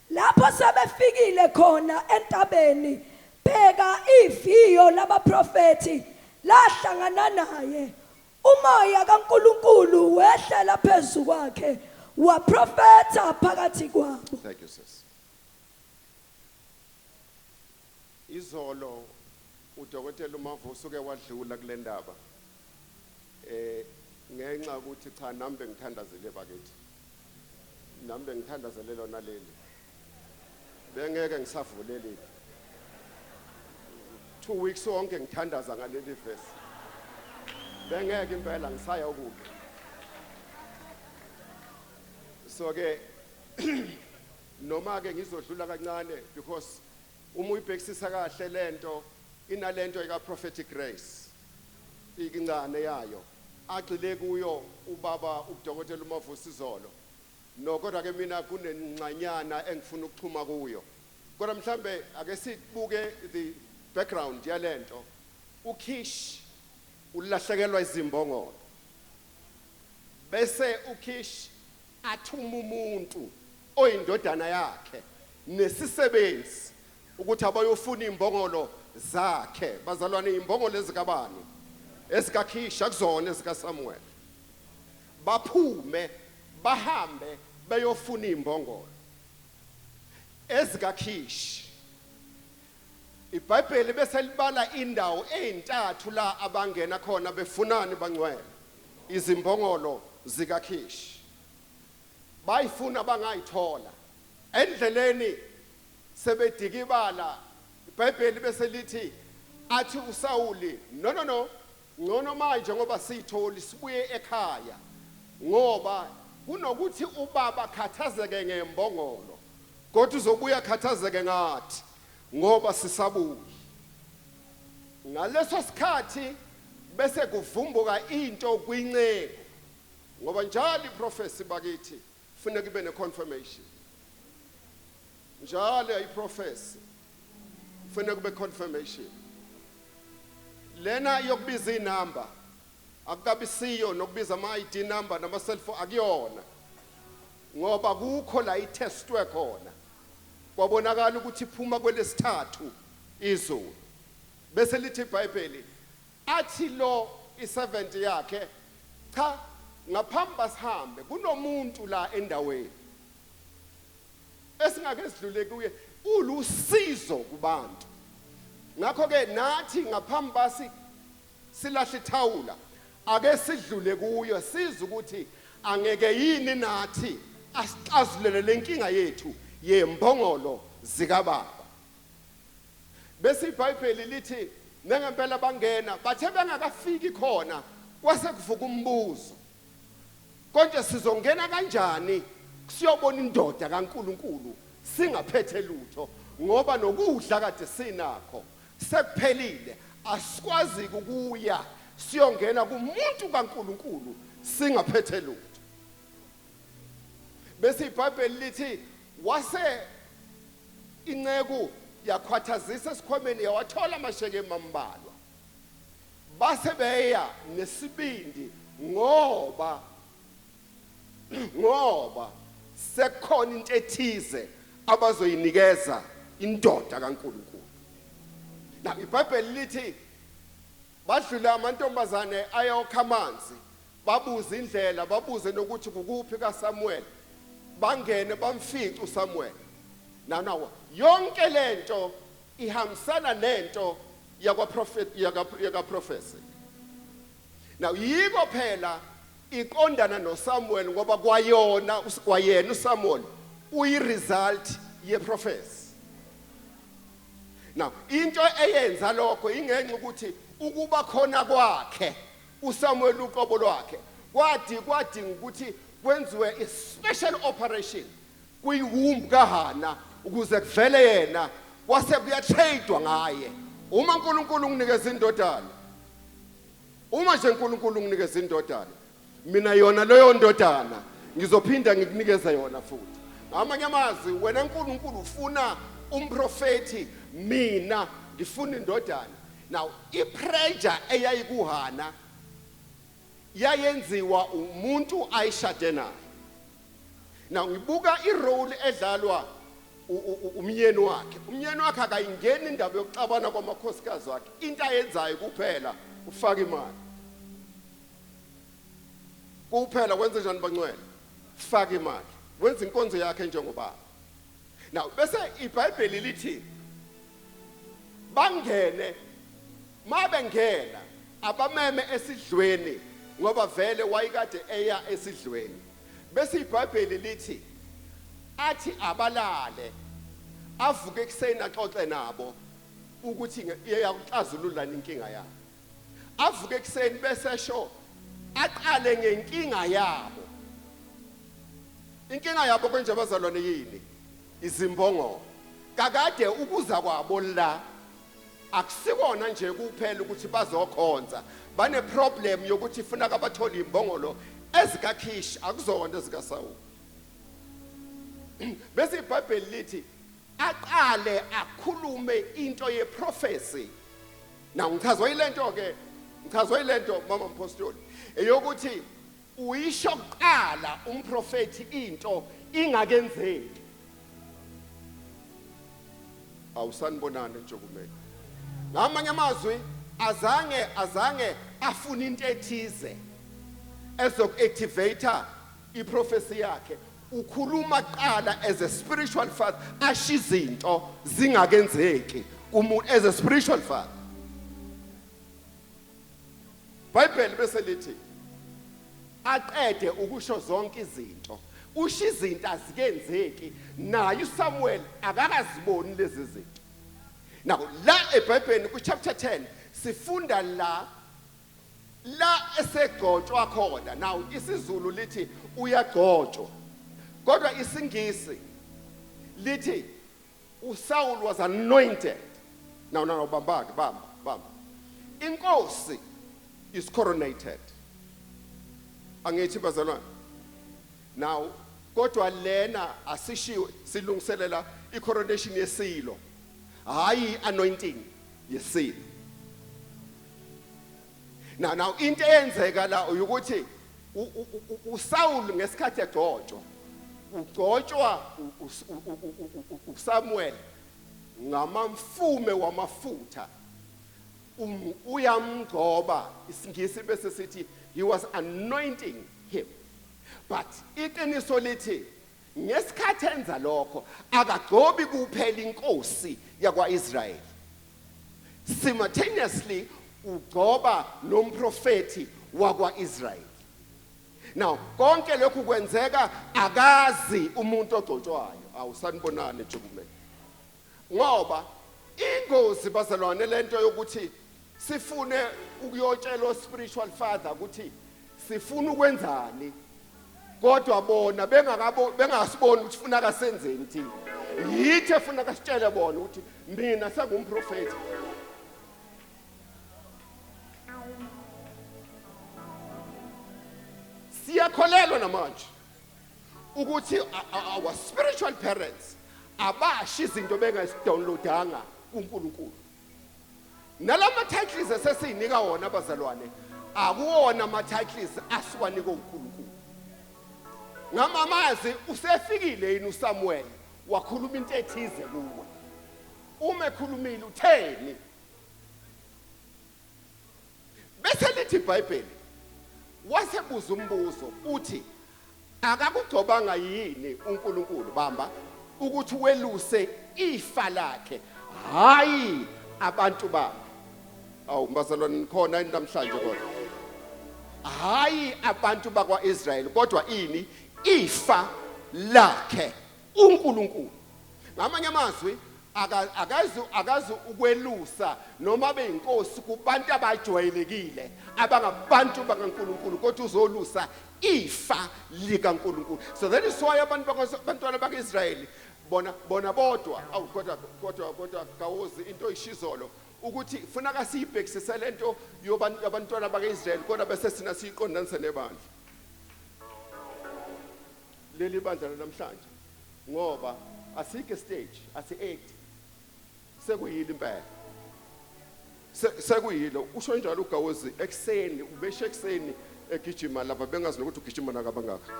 Lapho sebefikile khona entabeni pheka iviyo labaprofeti lahlangana naye umoya kaNkuluNkulu wehlela phezu kwakhe waprofetha phakathi kwabo. Thank you sis. Izolo udokotela uMavuso ke wadlula kule ndaba. Ngenxa ukuthi cha nambe ngithandazele bakithi. Nambe ngithandazele lona leli. Bengeke ngisavulelile. 2 weeks onke ngithandaza ngaleli verse. Bengeke impela ngisaya ukuphi. So ke noma ke ngizodlula kancane because uma uyibhekisisa kahle lento inalento eka prophetic grace ikincane yayo agxile kuyo ubaba udokotela uMavuso izolo no kodwa ke mina kunenqanyana engifuna ukuxhuma kuyo kodwa mhlambe ake sibuke the background yalento uKish ulahlekelwa izimbongolo bese uKish athuma umuntu oyindodana yakhe nesisebenzi ukuthi abayofuna imbongolo zakhe bazalwane imbongolo ezikabani ezikaKhisha kuzona ezikaSamuel baphume bahambe bayofuna imbongolo ezikaKhish iBhayibheli bese libala indawo ezintathu la abangena khona befunani bangcwele izimbongolo zikaKhish bayifuna bangayithola endleleni sebedikibala iBhayibheli bese lithi athi uSawuli no ngcono manje ngoba sitholi sibuye ekhaya ngoba kunokuthi ubaba khathazeke ngembongolo kodwa uzobuya khathazeke ngathi ngoba sisabuye ngaleso sikhathi bese kuvumbuka into kwinceko ngoba njalo iprofesi bakithi kufanele kube neconfirmation njalo iprofesi kufanele kube confirmation lena yokubiza inamba akukabisiyo nokubiza ama ID number nama cellphone akuyona ngoba kukho la itestwe khona kwabonakala ukuthi iphuma kwelesithathu izulu bese lithi iBhayibheli athi lo i70 yakhe cha ngaphambi basihambe kunomuntu la endaweni esingake sidlule kuye ulusizo kubantu ngakho ke nathi ngaphambi basi silahle ithawula ake sidlule kuyo siza ukuthi angeke yini nathi asixazulele lenkinga yethu yembongolo zikababa bese iBhayibheli lithi nangempela bangena bathe bengakafiki khona kwase kuvuka umbuzo konje sizongena kanjani siyobona indoda kaNkuluNkulu singaphethe lutho ngoba nokudla kade sinakho sekuphelile asikwazi ukuya siyongena kumuntu kaNkuluNkulu singaphethe lutho. Bese iBhayibheli lithi wase inceku yakhwathazisa esikhwameni yawathola amasheke emambalwa. Base beya nesibindi ngoba sekhona into ethize abazoyinikeza indoda kaNkuluNkulu. Na iBhayibheli lithi badlula amantombazane ayokha amanzi babuza indlela babuze nokuthi kukuphi kaSamuel bangene bamfica uSamuel. Nawo yonke lento ihambisana nento yakaprofesi. Now yiko phela iqondana noSamuel ngoba kwayena uSamuel uyiresult yeprofesi. Now into eyenza lokho ingenxa ukuthi ukuba khona kwakhe uSamuel uqobo lwakhe kwadinga ukuthi kwenziwe a special operation kuyiwomb kaHana ukuze kuvele yena wase kuyatradewa ngaye. Uma uNkulunkulu unginikeza indodana, uma nje uNkulunkulu unginikeza indodana, mina yona leyo ndodana ngizophinda ngikunikeza yona futhi. Ngamanye amazwi wena uNkulunkulu ufuna umprofeti, mina ngifuna indodana. Now ipressure eyayikuHana yayenziwa umuntu ayishade naye. Now ngibuka irole edlalwa umyeni wakhe. Umyeni wakhe akayingeni indaba yokuxabana kwamakhosikazi wakhe. Into ayenzayo kuphela ufaka imali. Kuphela kwenze njani bangcwele? Faka imali. Wenza inkonzo yakhe njengobaba. Now bese iBhayibheli lithi bangene mabengena abameme esidlweni ngoba vele wayikade eya esidlweni. Bese iBhayibheli lithi athi abalale avuke ekseni axoxe nabo ukuthi iyakuxazulula inkinga yabo. Avuke ekseni bese sho aqale ngenkinga yabo. Inkinga yabo konje abazalwane yini? Izimbongo. Kakade ukuza kwabo la akusikona nje kuphela ukuthi bazokhonza, bane problem yokuthi ufuna kabathola imbongolo ezikakhishi akuzona ezikaSawuli. Bese iBhayibheli lithi aqale akhulume into yeprofesi. Na ngichazwa ilento ke, ngichazwa ilento mama mpostoli eyokuthi uyisho kuqala umprofeti into ingakenzeki. Awusanibonana Intshukumo. Ngamanye amazwi azange afuna into ethize ezokuactivate iprofesi yakhe. Ukhuluma qala as a spiritual father ashiza izinto zingakenzeki umuntu as a spiritual father. Bible bese lithi aqede ukusho zonke izinto. Usho izinto azikenzeki naye uSamuel akakaziboni lezi zinto. Now la eBhayibhelini ku chapter 10 sifunda la esegcotshwa khona. Now isiZulu lithi uyagcotshwa. Kodwa isingisi lithi uSaul was anointed. Now bamba. Inkosi is coronated. Angithi bazalwane. Now kodwa lena asishiwe silungiselela icoronation yesilo. Hayi anointing yesilo. Now into eyenzeka la ukuthi uSaul ngesikhathi egcotshwa ugcotshwa uSamuel ngamamfume wamafutha uyamgcoba isingisi bese sithi he was anointing him. But iqiniso lithi ngesikhathi enza lokho akagcobi kuphela inkosi yakwaIsrael, simultaneously ugcoba nomprofeti wakwaIsrael. Now konke lokhu kwenzeka akazi umuntu ogcotshwayo. Awusanibonana Intshukumo. Ngoba ingozi bazalwane lento yokuthi sifune ukuyotshela spiritual father ukuthi sifuna ukwenzani kodwa bona bengasiboni ukuthi ufuna kasenzeni thina. yithi efuna kasitshele bona ukuthi mina sengumprofeti. Siyakholelwa namanje ukuthi our spiritual parents abashi izinto bengazidownloadanga kuNkulunkulu. Nalama titles esesinika wona abazalwane akuwona ama titles asiwanika uNkulunkulu. Ngamamazi usefikile yini uSamuel wakhuluma into ethize kuwe. Uma ekhulumile utheni? Bese lithi iBhayibheli wasebuza umbuzo uthi akakugcobanga yini uNkulunkulu bamba ukuthi weluse ifa lakhe hayi abantu babo. Awu bazalwane khona namhlanje kodwa hayi abantu bakwaIsrael kodwa ini ifa lakhe uNkulunkulu. Ngamanye amazwi akazi ukwelusa noma beyinkosi kubantu abajwayelekile abangabantu bakaNkulunkulu kodwa uzolusa ifa likaNkulunkulu. So that is why abantwana bakaIsrael bona bodwa awu kodwa kawozi into ishizolo ukuthi funeka siyibhekisise lento yabantwana bakaIsrael kodwa bese sina siyiqondanise nebandla leli bandla namhlanje ngoba asike stage asi-8 sekuyile impela sekuyilo usho njalo uGawozi ekseni ubeshe ekseni egijima lapha bengazi nokuthi ugijima nakabangaka.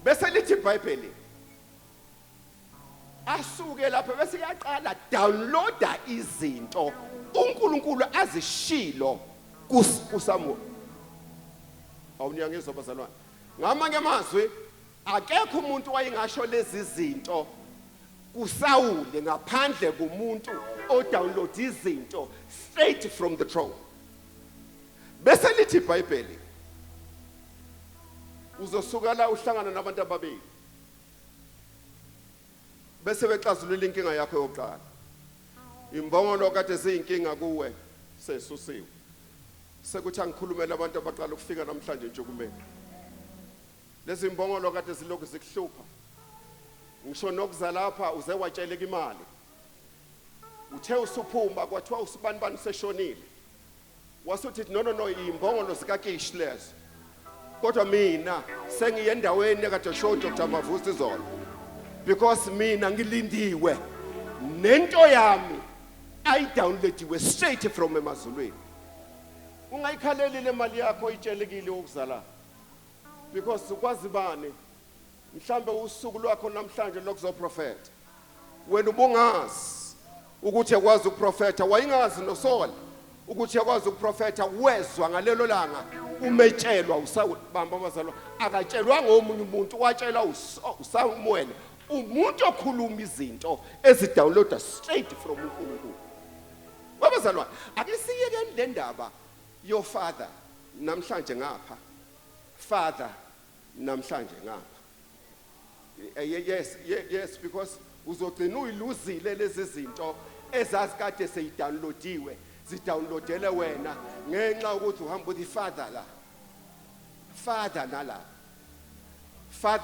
Bese lithi iBhayibheli asuke lapha bese yaqala downloada izinto uNkulunkulu azishilo kuSamuel. Awuniyangizwa bazalwane ngamanye amazwi akekho umuntu wayengasho lezi zinto kuSawule ngaphandle kumuntu odownload izinto straight from the throne. Bese lithi iBhayibheli uzosuka la uhlangana nabantu ababili bese bexazulula inkinga yakho yokuqala. Imbongolo kade ziyinkinga kuwe sesusiwe. Sekuthi angikhulumela abantu abaqala ukufika namhlanje Intshukumeni. Lezi imbongolo kade zilokhu zikuhlupha. Ngisho nokuza lapha uze watsheleka imali. Uthe usuphuma kwathiwa usibani seshonile. Wasuthi no imbongolo zikaKish lezo. Kodwa mina sengiye endaweni kade show Dr. Mavusi zona. Because mina ngilindiwe nento yami ayidownloadiwe straight from emazulwini. Ungayikhaleli le mali yakho itshelekile ukuzala. Because ukwazi bani mhlambe usuku lwakho namhlanje lokuzoprofeta. Wena ubungazi ukuthi yakwazi ukuprofeta wayingazi noSola ukuthi yakwazi ukuprofeta wezwa ngalelo langa umetshelwa usabamba abazalwa akatshelwa ngomunye umuntu watshela uSamuel umuntu okhuluma izinto ezidownloada straight from uNkulunkulu. Babazalwa akisiyeke le ndaba your father namhlanje ngapha father namhlanje ngapha. Yes because uzogcina uyiluzile lezi zinto ezazikade seyidownloadiwe zidownloadele wena ngenxa ukuthi uhamba uthi father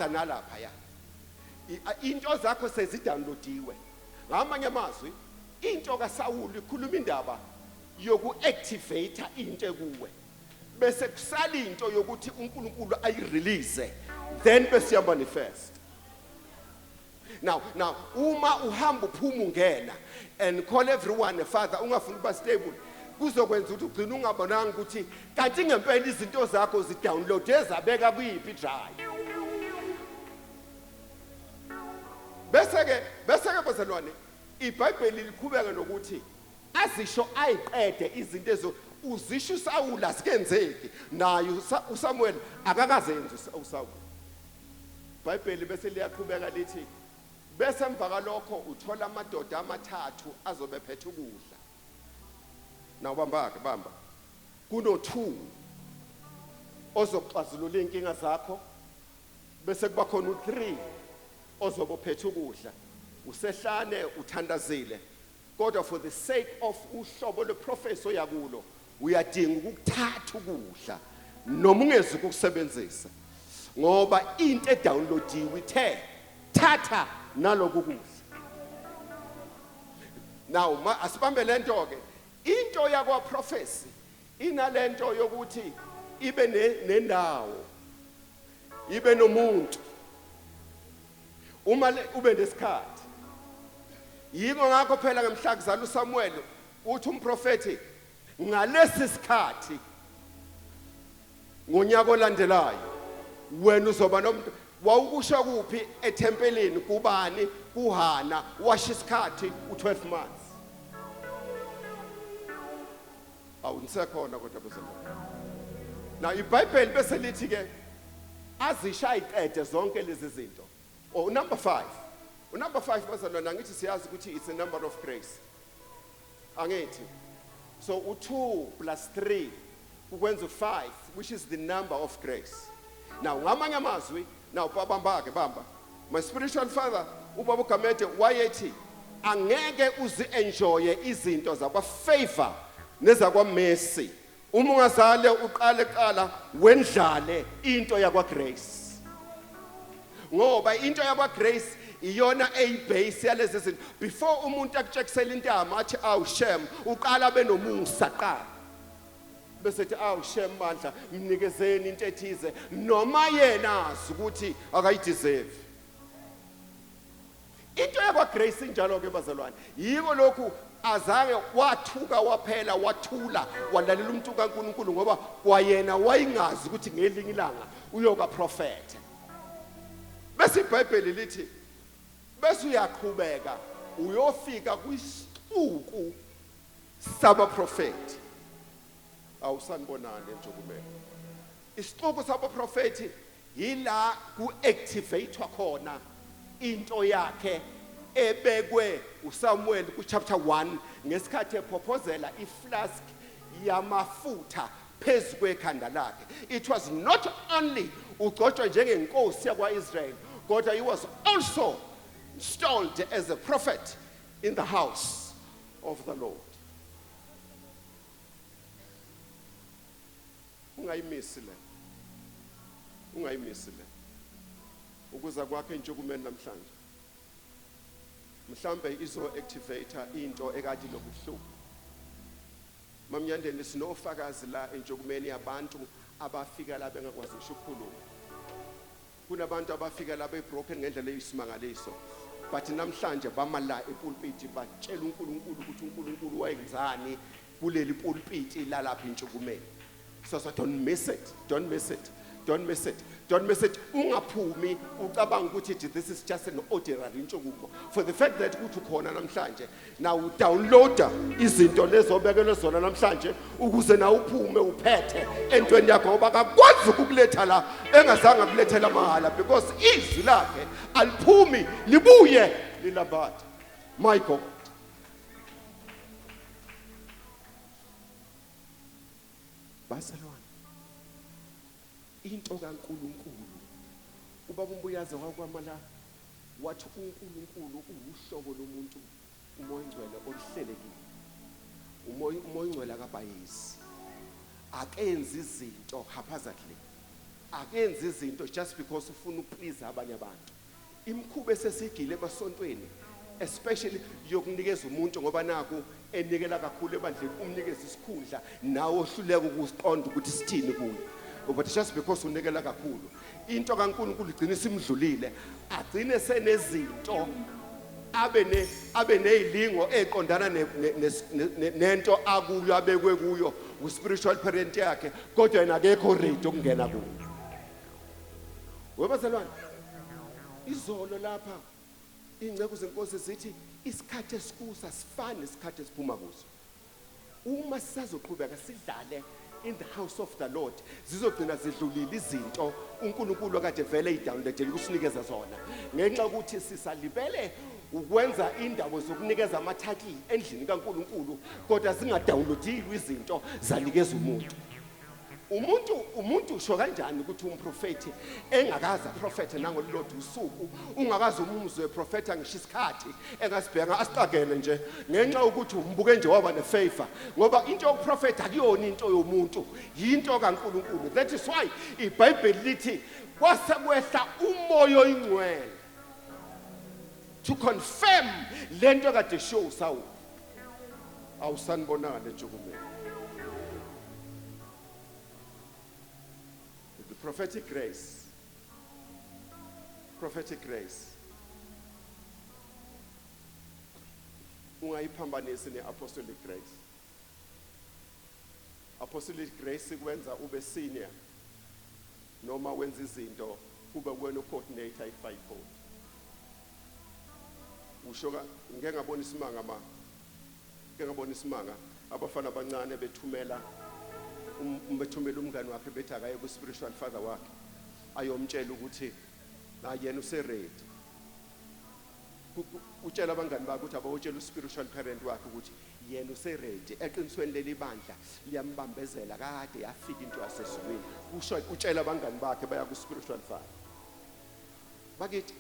nalapha ya into zakho sezidownloadiwe. Ngamanye amazwi into kaSawuli ikhuluma indaba yoku-activate into kuwe bese kusala into yokuthi uNkulunkulu ayirelease then bese ya manifest. Now uma uhamba uphuma ungena and call everyone a father ungafuni ukuba stable kuzokwenza ukuthi ugcina ungabonanga ukuthi kanti ngempela izinto zakho zidownload ezabeka kuyiphi drive. Bese ke bazalwane iBhayibheli liqhubeka nokuthi azisho ayiqede izinto ezo uzisho uSawuli asikenzeki nayo uSamuel akakazenzi uSawuli. iBhayibheli bese liyaqhubeka lithi bese emva kalokho uthola amadoda amathathu azobe phethe ukudla. Nawu bamba kuno2 ozoxazulula inkinga zakho bese kuba khona u3 ozobe phethe ukudla. Usehlane uthandazile kodwa for the sake of uhlobo leprofessor yakulo uyadinga ukuthatha ukudla noma ungezi ukusebenzisa. ngoba into edownloadiwe ithe thatha naloku kudla. Now asibambe lento ke into yakwa prophecy inalento yokuthi ibe nendawo ibe nomuntu uma ube nesikhathi yiko ngakho phela ngemhla kuzala uSamuel uthi umprofeti ngalesi sikhathi ngonyaka olandelayo wena uzoba nomuntu wawukusho kuphi etempelini kubani kuHana washo isikhathi u12 months awunisekhona kodwa bezalwane. Now iBhayibheli bese lithi ke azisha iqede zonke lezi zinto. Oh number 5 bazalwane ngithi siyazi ukuthi it's a number of grace angithi so u2 plus 3 ukwenza u5 which is the number of grace. Now ngamanye amazwi now bamba ke bamba my spiritual father ubaba uGamede wayethi angeke uzi enjoye izinto zakwa favor nezakwa mercy uma ungazale uqala wendlale into yakwa grace ngoba into yakwa grace iyona eyibase yalezi zinto before umuntu akutshekisela intama athi awu shem uqala benomusa qala bese ethi awu shem mandla mnikezeni into ethize noma yena azi ukuthi akayideserve. Into yakwa grace injalo ke bazalwane yiko lokhu azange wathuka waphela wathula walalela umuntu kaNkulunkulu ngoba kwayena wayingazi ukuthi ngelinye ilanga uyoka prophet. Bese iBhayibheli lithi bese uyaqhubeka uyofika kwisixuku saba prophet. Awusanibonani Intshukumo. Isixuku saba prophet yila ku-activatewa khona into yakhe ebekwe uSamuel kuchapter 1 ngesikhathi eproposela iflask yamafutha phezu kwekhanda lakhe. It was not only ugcotshwa njengenkosi yakwaIsrael kodwa he was also installed as a prophet in the house of the Lord. Ungayimisile ukuza kwakhe Intshukumeni namhlanje mhlambe izo activator into ekade lokuhlupha. Mamnyandeni sinofakazi la Intshukumeni yabantu abafika la bengakwazi ukukhuluma. Kunabantu abafika la bebroken ngendlela eyisimangaliso but namhlanje bamala epulpit batshela uNkulunkulu ukuthi uNkulunkulu wayenzani kuleli pulpit lalapha Intshukumeni. So don't miss it. Ungaphumi ucabanga ukuthi this is just an ordinary Intshukumo. For the fact that kuthi khona namhlanje now downloader izinto lezobekelwe zona namhlanje ukuze na uphume uphethe entweni yakho ngoba akakwazi ukukuletha la engazange akulethela mahala because izwi lakhe aliphumi libuye lilabada. My God. Basalwane into kaNkulunkulu ubaba umbuyaze wakwamala wathi uNkulunkulu uhlobo lomuntu umoya ngcwele olihlelekile umoya ngcwele akabayisi akenzi izinto haphazardly akenzi izinto just because ufuna ukuplease abanye abantu. Imkhuba esesigile emasontweni especially yokunikeza umuntu ngoba naku enikela kakhulu ebandleni umnikeza isikhundla nawe ohluleka ukusiqonda ukuthi sithini kuyo but just because unikela kakhulu into kaNkulunkulu igcina isimdlulile agcine senezinto abe nezilingo eqondana nento akuyo abekwe kuyo uspiritual parent yakhe kodwa yena akekho ready ukungena kuyo. Webazalwane izolo lapha ingcebo zenkosi zithi isikhathi esikusa sifana nesikhathi esiphuma kuso. Uma sisazoqhubeka sidlale in the house of the Lord zizogcina zidlulile izinto uNkulunkulu akade vele idownloadele ukusinikeza zona ngenxa ukuthi sisalibele ukwenza indawo zokunikeza amathaki endlini kaNkulunkulu kodwa zingadownloadilwe izinto zanikeza umuntu. umuntu usho kanjani ukuthi umprofeti engakaza prophet nangolilodwa usuku ungakazi umuzwe weprofeta ngisho isikhathi engasibheka asitagele nje ngenxa ukuthi umbuke nje waba nefavor ngoba into yoprofeta akuyona into yomuntu yinto kaNkulunkulu. That is why iBhayibheli lithi kwasekwehla umoya oyingcwele to confirm lento kade show Saul. Awusanibonana Intshukumo. The prophetic grace. Prophetic grace. Ungayiphambanisi ne-apostolic grace. Apostolic grace ikwenza ube senior noma wenza izinto kube wena coordinator i-fivefold. Ushoka ngeke ngabona isimanga abafana abancane bethumela umngane wakhe bethi akaye ku spiritual father wakhe ayomtshela ukuthi yena useready. Utshela abangani bakhe ukuthi abawutshela uspiritual parent wakhe ukuthi yena useready eqinisweni leli bandla liyambambezela kade yafika into yasesizweni. Usho utshela abangani bakhe baya ku spiritual father. Bakithi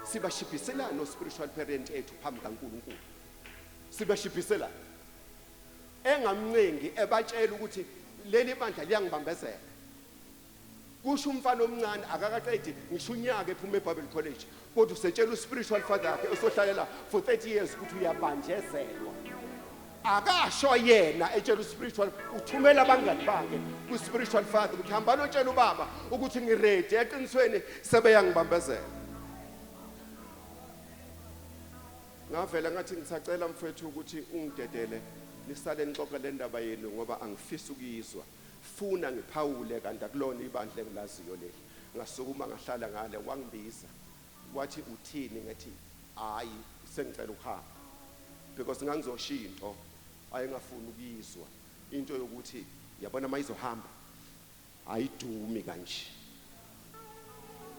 sibashibhisela no spiritual parent ethu phambi kaNkulunkulu. Sibashibhisela engamncengi ebatshela ukuthi leli bandla liyangibambezela. Kusho umfana omncane akakaqedi ngisho unyaka ephuma eBible College kodwa usetshela uspiritual father yakhe osohlalela for 30 years ukuthi uyabanjezelwa. Akasho yena etshela uspiritual uthumela abangani bakhe ku spiritual father ukuthi hamba notshela ubaba ukuthi ngiready eqinisweni sebeyangibambezela. Ngavela ngathi ngisacela mfethu ukuthi ungidedele nisale nixoxe le ndaba yenu ngoba angifisi ukuyizwa. Funa ngiphawule kanti akulona ibandla engilaziyo leli. Ngasukuma ngahlala ngale wangibiza. Wathi uthini ngathi hayi sengicela ukuhamba. Because ngangizoshiya into ayengafuni ukuyizwa. Into yokuthi yabona mayizohamba ayidumi kanje.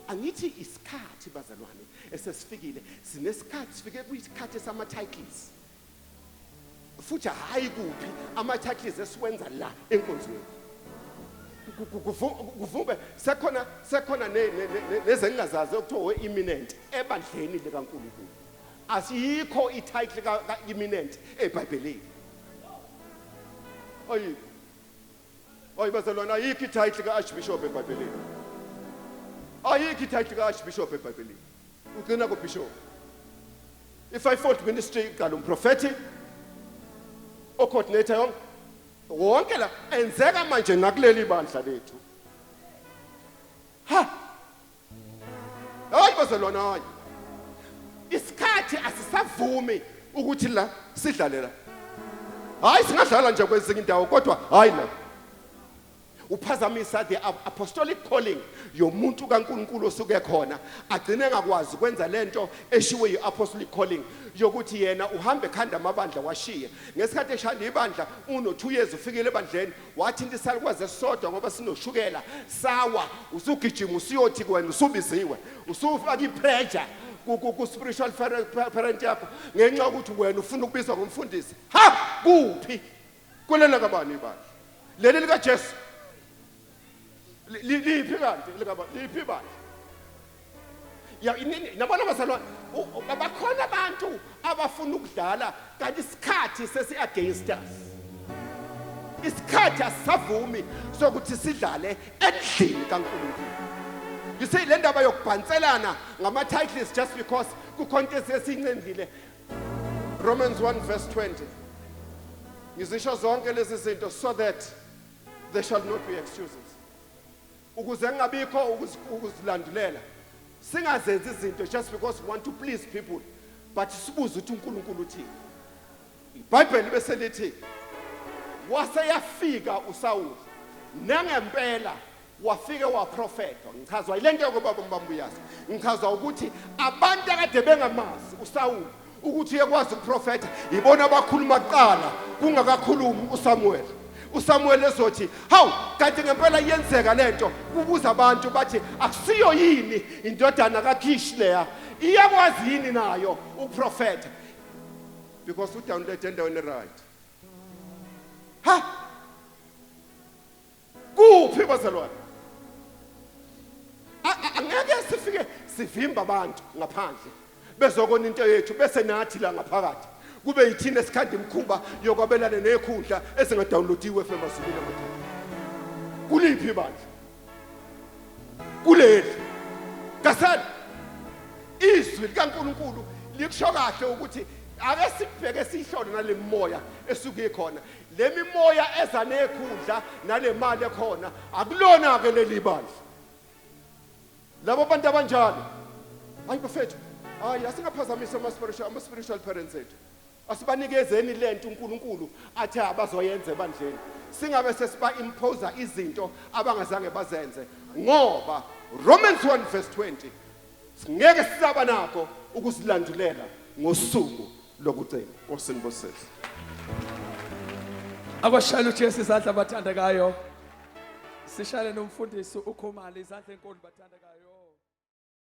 Angithi isikhathi bazalwane esesifikile sinesikhathi sifike kwisikhathi sama titles. Futhi hayi kuphi ama titles esiwenza la enkonzweni. Kuvumbe sekhona nezengazazi okuthiwa imminent ebandleni likaNkulunkulu. Asiyikho ititle ka imminent eBhayibhelini. Oyi bazalwane ayikho ititle ka Archbishop eBhayibhelini. Ayikho ititle ka Archbishop eBhayibhelini. Ugcina ku bishop. I-fivefold ministry iqala umprofeti o-coordinator yonke wonke la enzeka manje nakuleli bandla lethu. Hayi bazalwane hayi. Isikhathi asisavumi ukuthi la sidlale la. Hayi singadlala nje kwezinye indawo kodwa hayi la. Uphazamisa the apostolic calling yomuntu kaNkulunkulu osuke khona agcine ngakwazi ukwenza lento eshiwe yi-apostolic calling yokuthi yena uhambe ekhanda amabandla washiya. Ngesikhathi eshanda ibandla uno 2 years ufikile ebandleni wathi into isalukwazi esodwa ngoba sinoshukela sawa usugijima usiyothi wena usubiziwe usufaka ipressure ku spiritual parent yakho ngenxa yokuthi wena ufuna ukubizwa ngumfundisi. Kuphi kulela kabani ibandla leli lika Jesu liphi kanti liphi bandla ya nabona bazalwane bakhona abantu abafuna ukudlala kanti isikhathi sesi against us. Isikhathi asavumi sokuthi sidlale endlini kaNkulunkulu. You say le ndaba yokubhanselana ngama titles just because ku contest esincendile. Romans 1 verse 20. Ngizisho zonke lezi zinto so that there shall not be excuses. Ukuze ngabikho ukuzilandulela. Singazenzi izinto just because we want to please people, but sibuze ukuthi uNkulunkulu uthini. iBhayibheli bese lithi waseyafika uSawuli nangempela wafika waprofeta. Ngichazwa ile nto ngoba mbambuyazi. Ngichazwa ukuthi abantu akade bengamazi uSawuli ukuthi uyekwazi ukuprofeta ibona abakhuluma kuqala kungakakhulumi uSamuel. uSamuel ezothi hawu kanti ngempela iyenzeka lento kubuza abantu bathi akusiyo yini indodana kaKhishi leya iyakwazi yini nayo ukuprofeta because udownload endaweni right. Kuphi bazalwane? Angeke sifike sivimba abantu ngaphandle bezokona into yethu bese nathi la ngaphakathi kube yithina esikhanda imkhuba yokwabelana nekhundla esingadownloadiwe FM Mazulu amathanda. Kuliphi bandla? Kuleli. Kasani izwi likaNkuluNkulu likusho kahle ukuthi ake sibheke sihlole nale moya esuke ikhona. Le mimoya eza nekhundla nale mali ekhona akulona ke leli bandla. Labo bantu abanjalo hayi bafethu hayi asingaphazamisa ama spiritual parents ethu. Asibanikezeni lento uNkulunkulu athi abazoyenza ebandleni. Singabe sesiba impose izinto abangazange bazenze ngoba Romans 1 verse 20 singeke sisaba nako ukusilandulela ngosuku lokugcina. Osengibosisi. Akwashayela uJesu izandla abathandekayo. Sishayele nomfundisi uKhumalo izandla enkulu bathandekayo.